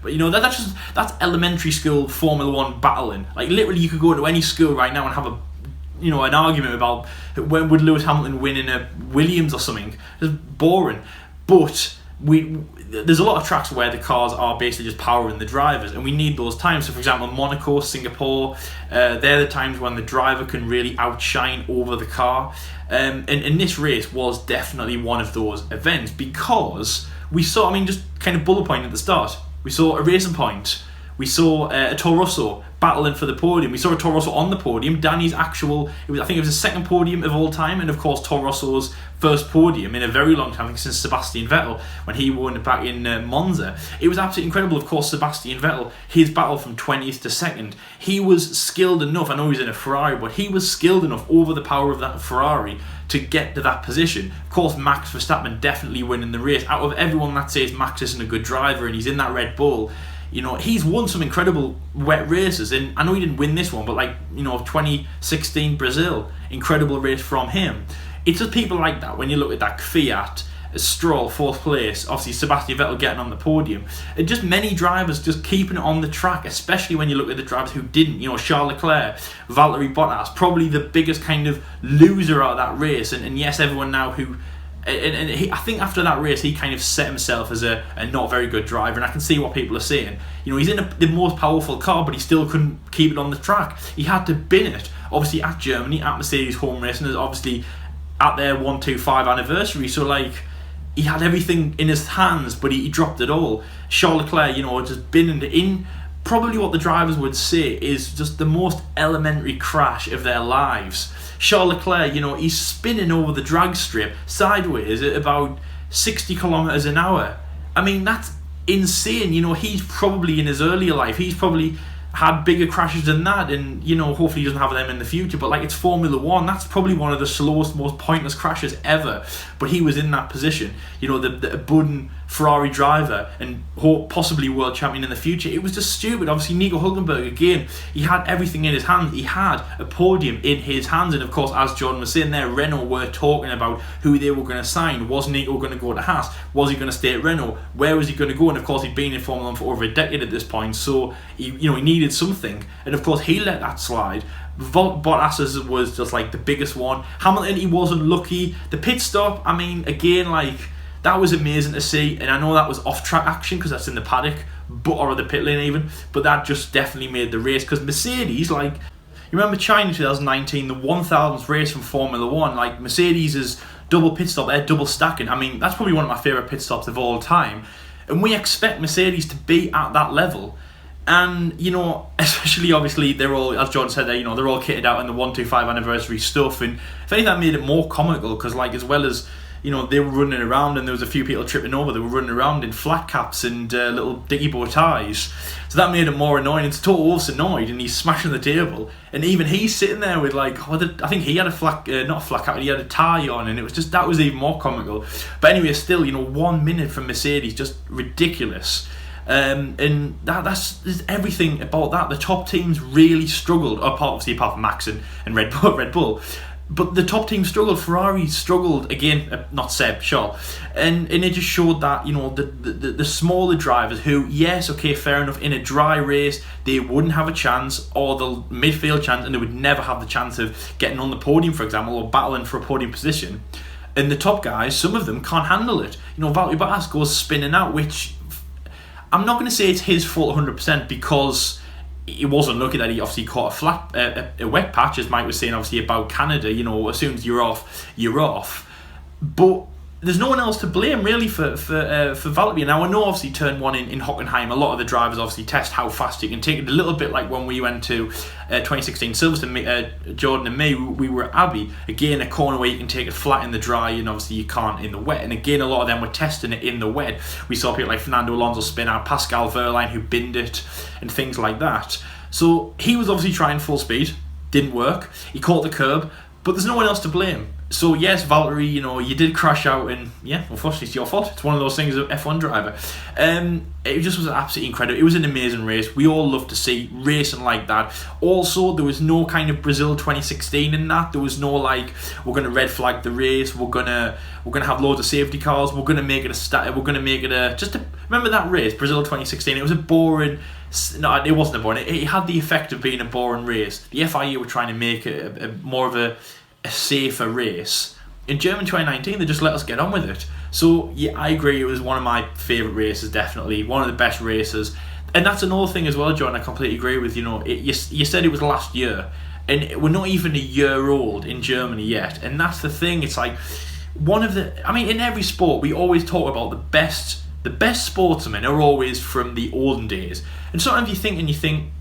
Speaker 3: that's elementary school Formula 1 battling. Like literally, you could go to any school right now and have an argument about when would Lewis Hamilton win in a Williams or something. It's boring. But there's a lot of tracks where the cars are basically just powering the drivers, and we need those times. So, for example, Monaco, Singapore, they're the times when the driver can really outshine over the car. And this race was definitely one of those events because we saw, just kind of bullet point at the start, we saw a racing point We saw a Toro Rosso battling for the podium. We saw a Toro Rosso on the podium. Danny's actual, I think it was his second podium of all time, and of course Toro Rosso's first podium in a very long time, I think since Sebastian Vettel, when he won it back in Monza. It was absolutely incredible. Of course, Sebastian Vettel, his battle from 20th to 2nd, he was skilled enough, I know he was in a Ferrari, but he was skilled enough over the power of that Ferrari to get to that position. Of course, Max Verstappen definitely winning the race. Out of everyone that says Max isn't a good driver and he's in that Red Bull, you know, he's won some incredible wet races, and I know he didn't win this one, but like, you know, 2016 Brazil, incredible race from him. It's just people like that, when you look at that Fiat, Stroll, 4th place, obviously Sebastian Vettel getting on the podium, and just many drivers just keeping it on the track, especially when you look at the drivers who didn't, you know, Charles Leclerc, Valtteri Bottas, probably the biggest kind of loser out of that race, and yes, everyone now who, I think after that race he kind of set himself as a not very good driver, and I can see what people are saying. You know, he's in the most powerful car, but he still couldn't keep it on the track. He had to bin it, obviously at Germany, at Mercedes home racing, and obviously at their 125 anniversary, so like, he had everything in his hands, but he dropped it all. Charles Leclerc, you know, just binned in probably what the drivers would say is just the most elementary crash of their lives. Charles Leclerc, you know, he's spinning over the drag strip sideways at about 60 kilometers an hour. I mean, that's insane. You know, he's probably in his earlier life, he's probably had bigger crashes than that, and you know, hopefully he doesn't have them in the future, but like, it's Formula 1, that's probably one of the slowest, most pointless crashes ever, but he was in that position, you know, the Budden Ferrari driver and possibly world champion in the future. It was just stupid. Obviously Nico Hülkenberg, again, he had everything in his hands, he had a podium in his hands, and of course, as Jordan was saying there, Renault were talking about who they were going to sign. Was Nico going to go to Haas? Was he going to stay at Renault? Where was he going to go? And of course, he'd been in Formula 1 for over a decade at this point, so he needed something, and of course he let that slide. Bottas was just like the biggest one. Hamilton, he wasn't lucky. The pit stop, I mean, again, like, that was amazing to see, and I know that was off-track action because that's in the paddock, or the pit lane even, but that just definitely made the race, because Mercedes, like, you remember China 2019, the 1000th race from Formula 1, like, Mercedes' double pit stop, they're double stacking. I mean, that's probably one of my favourite pit stops of all time, and we expect Mercedes to be at that level. And, you know, especially obviously they're all, as John said there, you know, they're all kitted out in the 125 anniversary stuff, and if anything, that made it more comical, because like, as well as, you know, they were running around and there was a few people tripping over, they were running around in flat caps and little dicky bow ties, so that made it more annoying. It's Toto Wolff's annoyed and he's smashing the table, and even he's sitting there with like, I think he had a not a flat cap, he had a tie on, and it was just, that was even more comical. But anyway, still, you know, 1 minute from Mercedes, just ridiculous. And that's everything about that. The top teams really struggled, apart from Max and Red Bull. But the top team struggled. Ferrari struggled again, not Seb, Charles, and it just showed that, you know, the smaller drivers who, yes, okay, fair enough, in a dry race they wouldn't have a chance, or the midfield chance, and they would never have the chance of getting on the podium, for example, or battling for a podium position. And the top guys, some of them can't handle it. You know, Valtteri Bottas goes spinning out, which I'm not going to say it's his fault 100%, because he wasn't lucky that he obviously caught a wet patch, as Mike was saying obviously about Canada. You know, as soon as you're off. But there's no one else to blame really for Valtteri. Now I know obviously turn one in Hockenheim, a lot of the drivers obviously test how fast you can take it. A little bit like when we went to 2016 Silverstone, Jordan and me, we were at Abbey. Again, a corner where you can take it flat in the dry, and obviously you can't in the wet. And again, a lot of them were testing it in the wet. We saw people like Fernando Alonso spin out, Pascal Wehrlein who binned it, and things like that. So he was obviously trying full speed, didn't work. He caught the curb, but there's no one else to blame. So yes, Valtteri, you know, you did crash out, and yeah, unfortunately it's your fault. It's one of those things as an F1 driver. It just was absolutely incredible. It was an amazing race. We all love to see racing like that. Also, there was no kind of Brazil 2016 in that. There was no like, we're gonna red flag the race. We're gonna have loads of safety cars. We're gonna make it remember that race, Brazil 2016. It was a boring. No, it wasn't a boring. It had the effect of being a boring race. The FIA were trying to make it more of a safer race. In Germany 2019, they just let us get on with it. So yeah, I agree, it was one of my favourite races, definitely one of the best races. And that's another thing as well, John, I completely agree with. You know, you said it was last year, and we're not even a year old in Germany yet. And that's the thing, it's like in every sport we always talk about the best the best sportsmen are always from the olden days. And sometimes you think,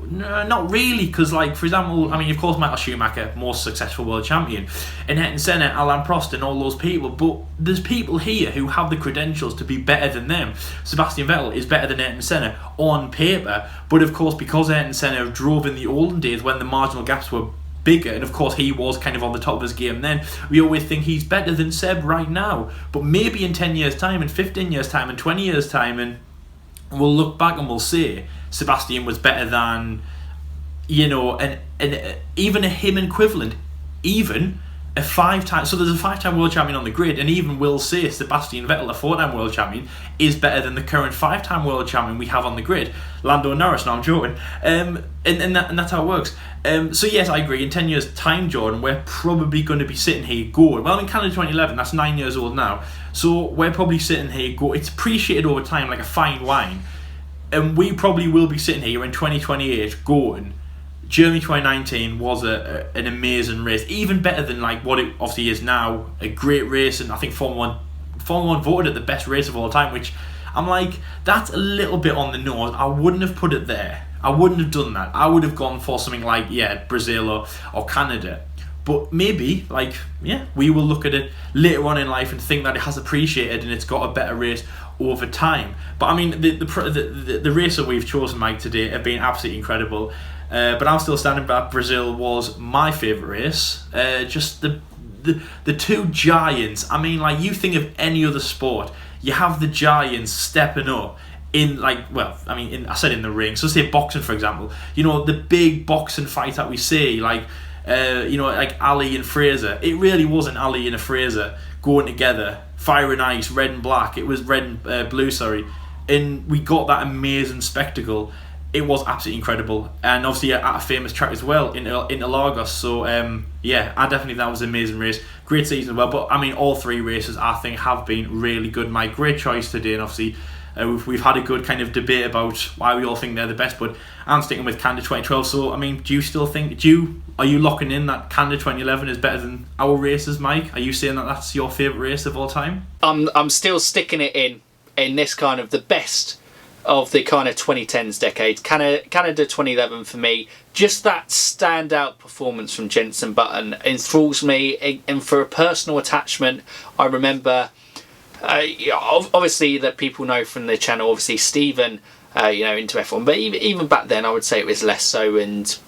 Speaker 3: no, not really, because, like, for example, I mean, of course, Michael Schumacher, most successful world champion, and Ayrton Senna, Alain Prost, and all those people, but there's people here who have the credentials to be better than them. Sebastian Vettel is better than Ayrton Senna on paper, but of course, because Ayrton Senna drove in the olden days when the marginal gaps were bigger, and of course he was kind of on the top of his game then, we always think he's better than Seb right now. But maybe in 10 years' time, in 15 years' time, in 20 years' time, and we'll look back and we'll say Sebastian was better than, you know, and even a him equivalent, even a 5-time. So there's a 5-time world champion on the grid, and even we'll say Sebastian Vettel, a 4-time world champion, is better than the current 5-time world champion we have on the grid, Lando Norris. No, I'm joking. And that's how it works. So yes, I agree. In 10 years' time, Jordan, we're probably going to be sitting here going, well, in Canada 2011, that's 9 years old now. So we're probably sitting here going, it's appreciated over time like a fine wine. And we probably will be sitting here in 2028 going, Germany 2019 was an amazing race, even better than like what it obviously is now, a great race, and I think Formula 1 voted it the best race of all time, which I'm like, that's a little bit on the nose. I wouldn't have put it there. I wouldn't have done that. I would have gone for something like, yeah, Brazil or Canada. But maybe, like, yeah, we will look at it later on in life and think that it has appreciated and it's got a better race over time. But I mean, the race that we've chosen, Mike, today have been absolutely incredible. But I'm still standing by. Brazil was my favourite race. Just the two giants. I mean, like, you think of any other sport, you have the giants stepping up in, like, well, I mean, I said in the ring. So say boxing, for example. You know, the big boxing fight that we see, like, you know, like Ali and Fraser. It really wasn't Ali and a Fraser going together, fire and ice, red and black. It was red and blue, sorry. And we got that amazing spectacle. It was absolutely incredible, and obviously at a famous track as well in Interlagos. So yeah, I definitely think that was an amazing race, great season as well. But I mean, all three races I think have been really good. My great choice today, and obviously we've had a good kind of debate about why we all think they're the best. But I'm sticking with Canada 2012. So I mean, do you still think? Are you locking in that Canada 2011 is better than our races, Mike? Are you saying that that's your favourite race of all time?
Speaker 1: I'm still sticking it in this kind of the best of the kind of 2010s decade. Canada 2011 for me, just that standout performance from Jenson Button enthralls me, and for a personal attachment, I remember obviously that people know from the channel, obviously Stephen you know, into F1, but even back then I would say it was less so.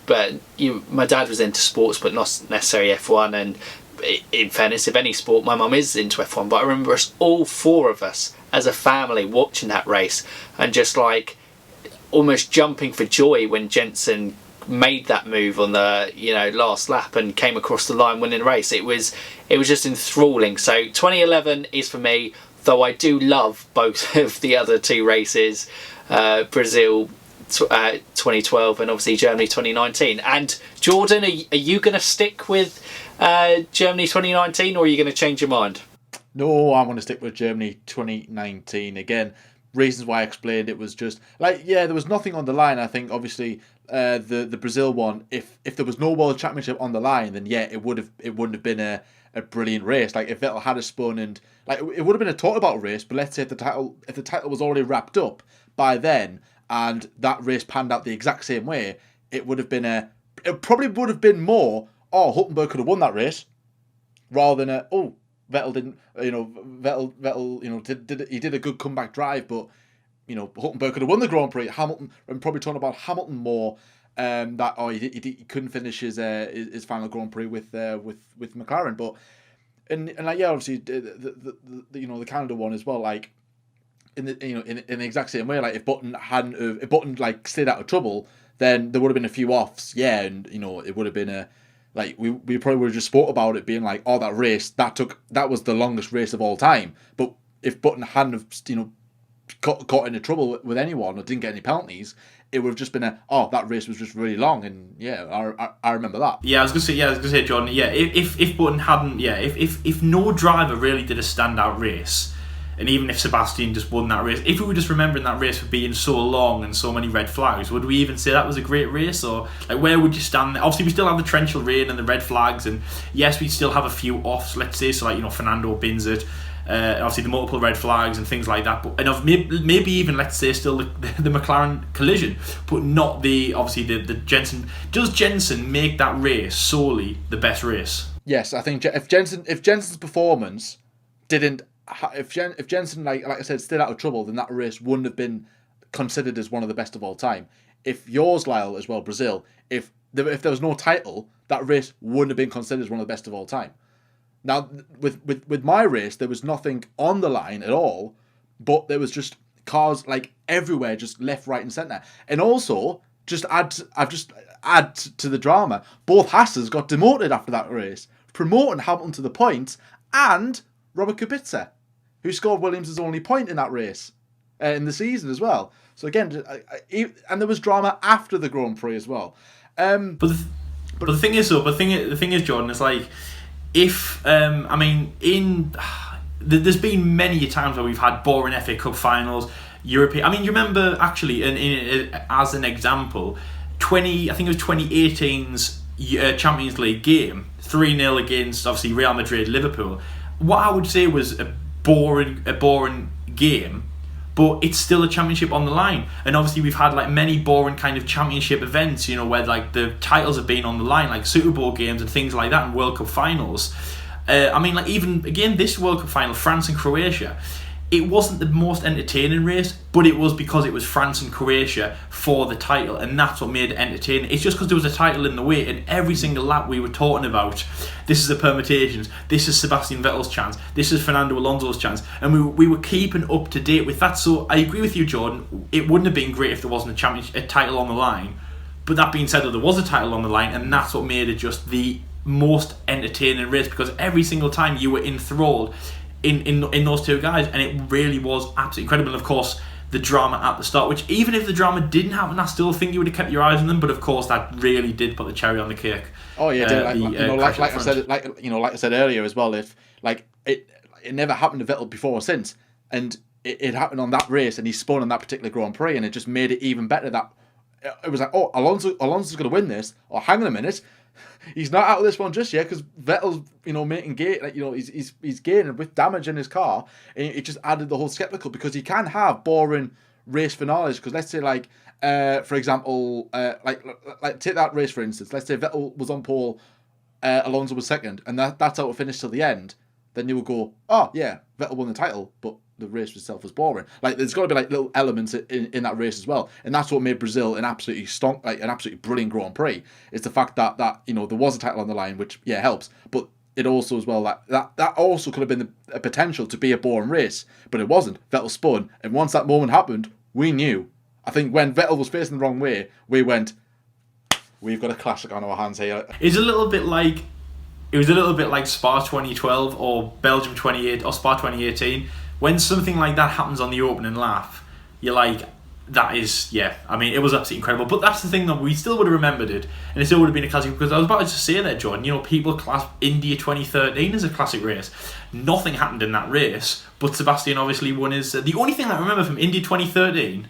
Speaker 1: But my dad was into sports but not necessarily F1, and in fairness, if any sport, my mum is into F1. But I remember us, all four of us as a family, watching that race and just like almost jumping for joy when Jenson made that move on the, you know, last lap and came across the line winning the race. It was just enthralling. So 2011 is for me, though I do love both of the other two races, Brazil 2012 and obviously Germany 2019. And Jordan, are you going to stick with Germany 2019, or are you going to change your mind?
Speaker 2: No, I'm going to stick with Germany 2019. Again, reasons why I explained, it was just like, yeah, there was nothing on the line. I think obviously the Brazil one, if there was no world championship on the line, then yeah, it wouldn't have been a brilliant race. Like if Vettel had a spun, and like it would have been a talked about race. But let's say if the title was already wrapped up by then, and that race panned out the exact same way, it probably would have been more, oh, Hulkenberg could have won that race, rather than Vettel didn't, you know, Vettel, you know, did a good comeback drive, but, you know, Hulkenberg could have won the Grand Prix. Hamilton, and probably talking about Hamilton more, he couldn't finish his final Grand Prix with McLaren, but and like, yeah, obviously the you know, the Canada one as well, like in the exact same way, like if Button like stayed out of trouble, then there would have been a few offs, yeah, and you know, it would have been like we probably would have just spoke about it being like, oh, that race that was the longest race of all time. But if Button hadn't have, you know, got into trouble with anyone or didn't get any penalties, it would have just been that race was just really long. And yeah, I remember that.
Speaker 3: Yeah, I was gonna say, Jordan. Yeah, if Button hadn't, yeah, if no driver really did a standout race, and even if Sebastian just won that race, if we were just remembering that race for being so long and so many red flags, would we even say that was a great race? Or like, where would you stand there? Obviously, we still have the torrential rain and the red flags, and yes, we still have a few offs, let's say, so like, you know, Fernando bins it. obviously the multiple red flags and things like that, and maybe even, let's say, still the McLaren collision, but not the Jenson. Does Jenson make that race solely the best race?
Speaker 2: Yes, I think if Jenson's performance didn't, if Jenson, like I said, stayed out of trouble, then that race wouldn't have been considered as one of the best of all time. If yours, Lyle, as well, Brazil, if there was no title, that race wouldn't have been considered as one of the best of all time. Now, with my race, there was nothing on the line at all, but there was just cars like everywhere, just left, right, and centre. And also, add to the drama, both Haas's got demoted after that race, promoting Hamilton to the points, and Robert Kubica, who scored Williams' only point in that race in the season as well. So again, and there was drama after the Grand Prix as well.
Speaker 3: But the thing is, Jordan, it's like, if there's been many times where we've had boring FA Cup finals, European. I mean, you remember actually, as an example, I think it was 2018's Champions League game, 3-0 against obviously Real Madrid, Liverpool. What I would say was a boring game, but it's still a championship on the line. And obviously we've had like many boring kind of championship events, where like the titles have been on the line, like Super Bowl games and things like that, and World Cup finals. Like even again this World Cup final, France and Croatia, it wasn't the most entertaining race, but it was because it was France and Croatia for the title, and that's what made it entertaining. It's just because there was a title in the way, and every single lap we were talking about, this is the permutations, this is Sebastian Vettel's chance, this is Fernando Alonso's chance, and we were keeping up to date with that. So I agree with you, Jordan, it wouldn't have been great if there wasn't a title on the line, but that being said, there was a title on the line, and that's what made it just the most entertaining race, because every single time you were enthralled in those two guys, and it really was absolutely incredible. And of course, the drama at the start, which even if the drama didn't happen, I still think you would have kept your eyes on them. But of course, that really did put the cherry on the cake.
Speaker 2: Oh yeah, like I said earlier as well. If it never happened to Vettel before or since, and it happened on that race, and he spun on that particular Grand Prix, and it just made it even better. That it was like, oh, Alonso's going to win this. Or hang on a minute, he's not out of this one just yet, because Vettel's making gate, he's gaining with damage in his car, and it just added the whole skeptical, because he can have boring race finales. Because let's say for example, like take that race for instance. Let's say Vettel was on pole, Alonso was second, and that's how it finished till the end. Then you would go, oh yeah, Vettel won the title, but the race itself was boring. Like there's got to be like little elements in that race as well, and that's what made Brazil an absolutely brilliant Grand Prix. Is the fact that there was a title on the line, which helps, but it also as well that also could have been a potential to be a boring race, but it wasn't. Vettel spun, and once that moment happened, we knew. I think when Vettel was facing the wrong way, we went, we've got a classic on our hands here.
Speaker 3: It was a little bit like Spa 2012 or Belgium 28 or Spa 2018. When something like that happens on the opening lap, you're like, that is, it was absolutely incredible. But that's the thing, that we still would have remembered it, and it still would have been a classic, because I was about to say that, Jordan, people class India 2013 as a classic race. Nothing happened in that race, but Sebastian obviously won his... The only thing I remember from India 2013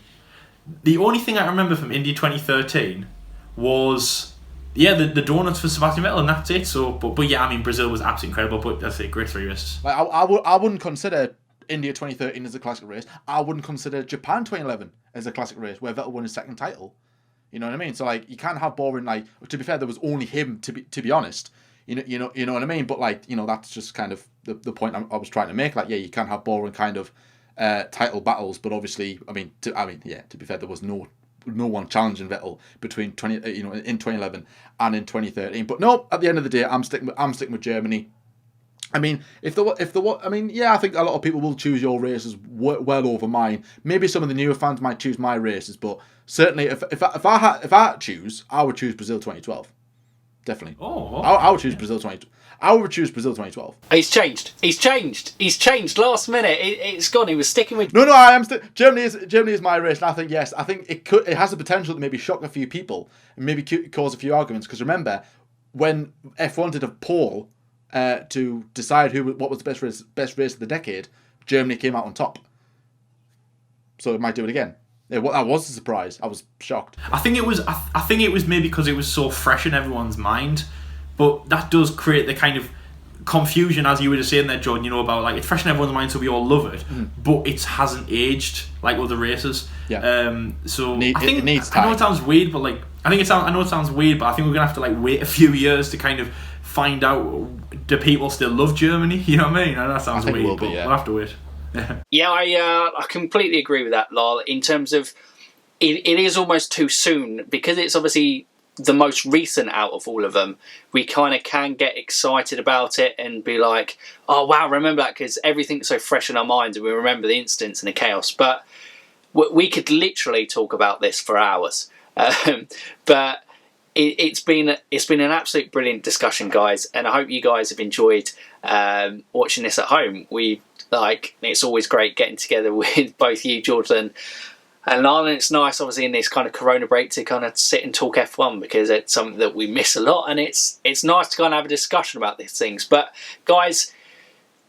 Speaker 3: was... the donuts for Sebastian Vettel, and that's it. So, but Brazil was absolutely incredible. But that's a great 3 races.
Speaker 2: Like I wouldn't consider India 2013 as a classic race. I wouldn't consider Japan 2011 as a classic race, where Vettel won his second title. You know what I mean? So you can't have boring. To be fair, there was only him. To be honest, you know what I mean. But that's just kind of the point I was trying to make. You can't have boring kind of title battles. But obviously, to be fair, there was no one challenging Vettel between in 2011 and in 2013. But no, at the end of the day, I'm sticking with Germany. I mean, I think a lot of people will choose your races well over mine. Maybe some of the newer fans might choose my races, but certainly if I choose, I would choose Brazil 2012. Definitely.
Speaker 3: Oh,
Speaker 2: I would choose Brazil 2012. I would choose Brazil 2012.
Speaker 1: He's changed last minute. It's gone. He was sticking with...
Speaker 2: No, I am still... Germany is my race, and I think it has the potential to maybe shock a few people and maybe cause a few arguments, because remember, when F1 did a poll to decide what was the best race of the decade, Germany came out on top. So it might do it again. That was a surprise. I was shocked.
Speaker 3: I think it was maybe because it was so fresh in everyone's mind, but that does create the kind of confusion, as you were just saying there, Jordan, about like it's fresh in everyone's mind, so we all love it, but it hasn't aged like other races. So I think
Speaker 2: it needs time.
Speaker 3: I know it sounds weird, but like I know it sounds weird, but I think we're gonna have to like wait a few years to kind of find out, do people still love Germany? You know what I mean? I know that sounds weird, but we'll have to wait.
Speaker 1: Yeah, I completely agree with that, Lyle. In terms of it is almost too soon, because it's obviously the most recent out of all of them. We kind of can get excited about it and be like, oh wow, remember that, because everything's so fresh in our minds and we remember the incidents and the chaos. But we could literally talk about this for hours. But it's been an absolute brilliant discussion, guys, and I hope you guys have enjoyed watching this at home. It's always great getting together with both you, Jordan, and Lyle, and it's nice, obviously, in this kind of Corona break to kind of sit and talk F1, because it's something that we miss a lot, and it's nice to kind of have a discussion about these things. But guys,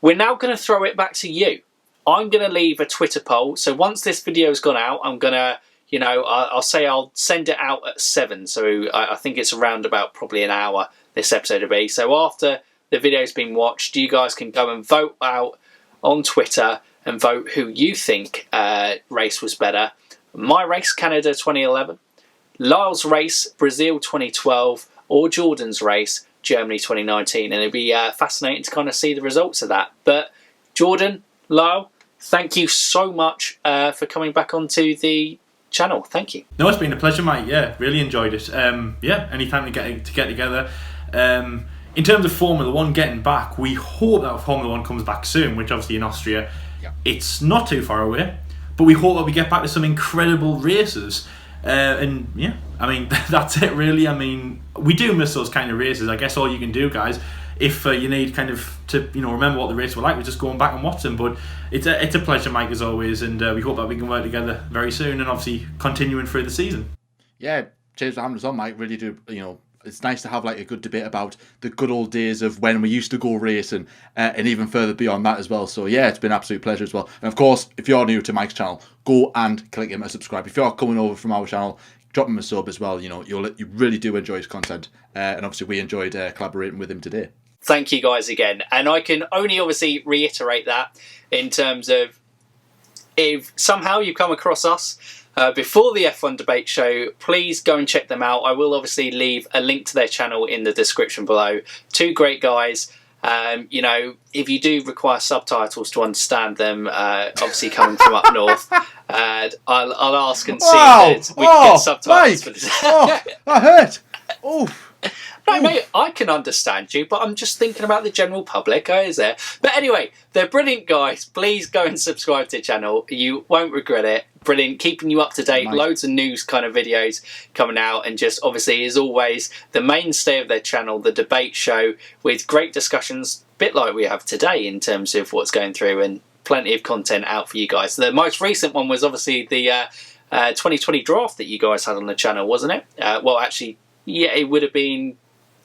Speaker 1: we're now going to throw it back to you. I'm going to leave a Twitter poll, so once this video's gone out, I'm going to, I'll send it out at 7, so I think it's around about probably an hour this episode will be. So after the video's been watched, you guys can go and vote out on Twitter and vote who you think race was better. My race, Canada 2011, Lyle's race, Brazil 2012, or Jordan's race, Germany 2019. And it'd be fascinating to kind of see the results of that. But Jordan, Lyle, thank you so much for coming back onto the channel. Thank you.
Speaker 3: No, it's been a pleasure, mate. Yeah, really enjoyed it. Anytime to get together. In terms of Formula 1 getting back, we hope that Formula 1 comes back soon, which obviously in Austria, it's not too far away. But we hope that we get back to some incredible races. That's it really. I mean, we do miss those kind of races. I guess all you can do, guys, if you need kind of to remember what the races were like, we're just going back and watch them. But it's a pleasure, Mike, as always, and we hope that we can work together very soon and obviously continuing through the season.
Speaker 2: Yeah, cheers for having us on, Mike. Really do, it's nice to have like a good debate about the good old days of when we used to go racing, and even further beyond that as well. So yeah, it's been an absolute pleasure as well. And of course, if you're new to Mike's channel, go and click him a subscribe. If you're coming over from our channel, drop him a sub as well. You really do enjoy his content, and obviously we enjoyed collaborating with him today.
Speaker 1: Thank you guys again, and I can only obviously reiterate that in terms of, if somehow you come across us before the F1 debate show, please go and check them out. I will obviously leave a link to their channel in the description below. Two great guys. If you do require subtitles to understand them, obviously coming from up north, I'll ask and see if we can get subtitles for this.
Speaker 2: That hurt. Oof.
Speaker 1: No, mate, I can understand you, but I'm just thinking about the general public, is there? But anyway, they're brilliant guys. Please go and subscribe to the channel. You won't regret it. Brilliant, keeping you up to date. Nice. Loads of news kind of videos coming out, and just obviously, as always, the mainstay of their channel, the debate show, with great discussions, a bit like we have today in terms of what's going through, and plenty of content out for you guys. The most recent one was obviously the 2020 draft that you guys had on the channel, wasn't it? Well, actually, yeah, it would have been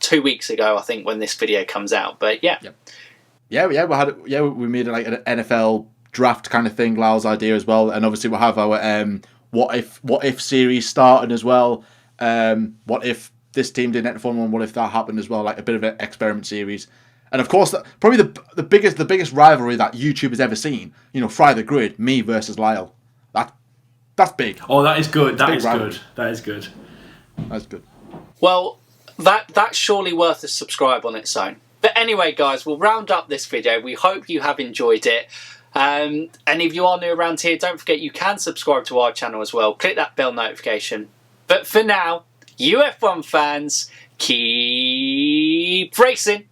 Speaker 1: 2 weeks ago, I think, when this video comes out. But yeah,
Speaker 2: we made like an NFL draft kind of thing, Lyle's idea as well, and obviously we'll have our what if series starting as well. What if this team didn't enter Formula 1? What if that happened as well? Like a bit of an experiment series. And of course, probably the biggest rivalry that YouTube has ever seen. Fry the Grid, me versus Lyle. That's big.
Speaker 3: Oh, that is good. That is good. That is good.
Speaker 2: That's good.
Speaker 1: Well, that's surely worth a subscribe on its own. But anyway, guys, we'll round up this video. We hope you have enjoyed it. And if you are new around here, don't forget you can subscribe to our channel as well. Click that bell notification. But for now, you F1 fans, keep racing.